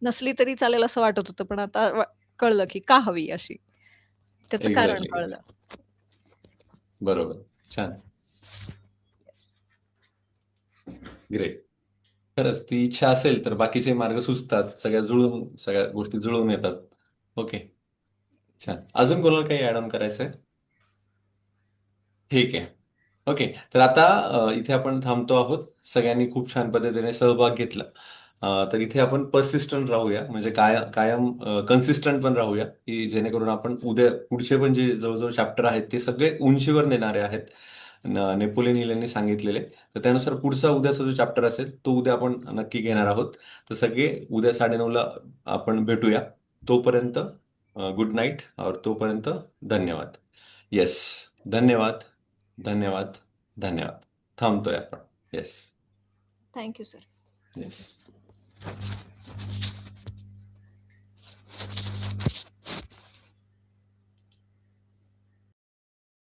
नसली तरी चालेल असं वाटत होतं, पण आता कळलं की का हवी अशी. त्याचं कारण एक्झॅक्टली. कळलं. बरोबर. छान. ग्रेट. खरंच ती इच्छा असेल तर बाकीचे मार्ग सुचतात, सगळ्या गोष्टी जुळून येतात. ओके. छान. येस. अजून कोणाला काही ऍड ऑन करायचंय? ठीक आहे. ओके. तर आता इथे आपण थांबतो आहोत. सगळ्यांनी खूप छान पद्धतीने सहभाग घेतला. तर इथे आपण परसिस्टंट राहूया, म्हणजे कायम कन्सिस्टंट पण राहूया, की जेणेकरून आपण उद्या पुढचे पण जे जवळजवळ चॅप्टर आहेत ते सगळे उंचीवर नेणारे आहेत. नेपोलियन हिल यांनी सांगितलेले. तर त्यानुसार पुढचा उद्याचा जो चॅप्टर असेल तो उद्या आपण नक्की घेणार आहोत. तर सगळे उद्या 9:30ला आपण भेटूया. तोपर्यंत गुड नाईट, और तोपर्यंत धन्यवाद. येस. धन्यवाद. धन्यवाद. धन्यवाद. थांबतोय आपण. येस. Thank you sir. येस.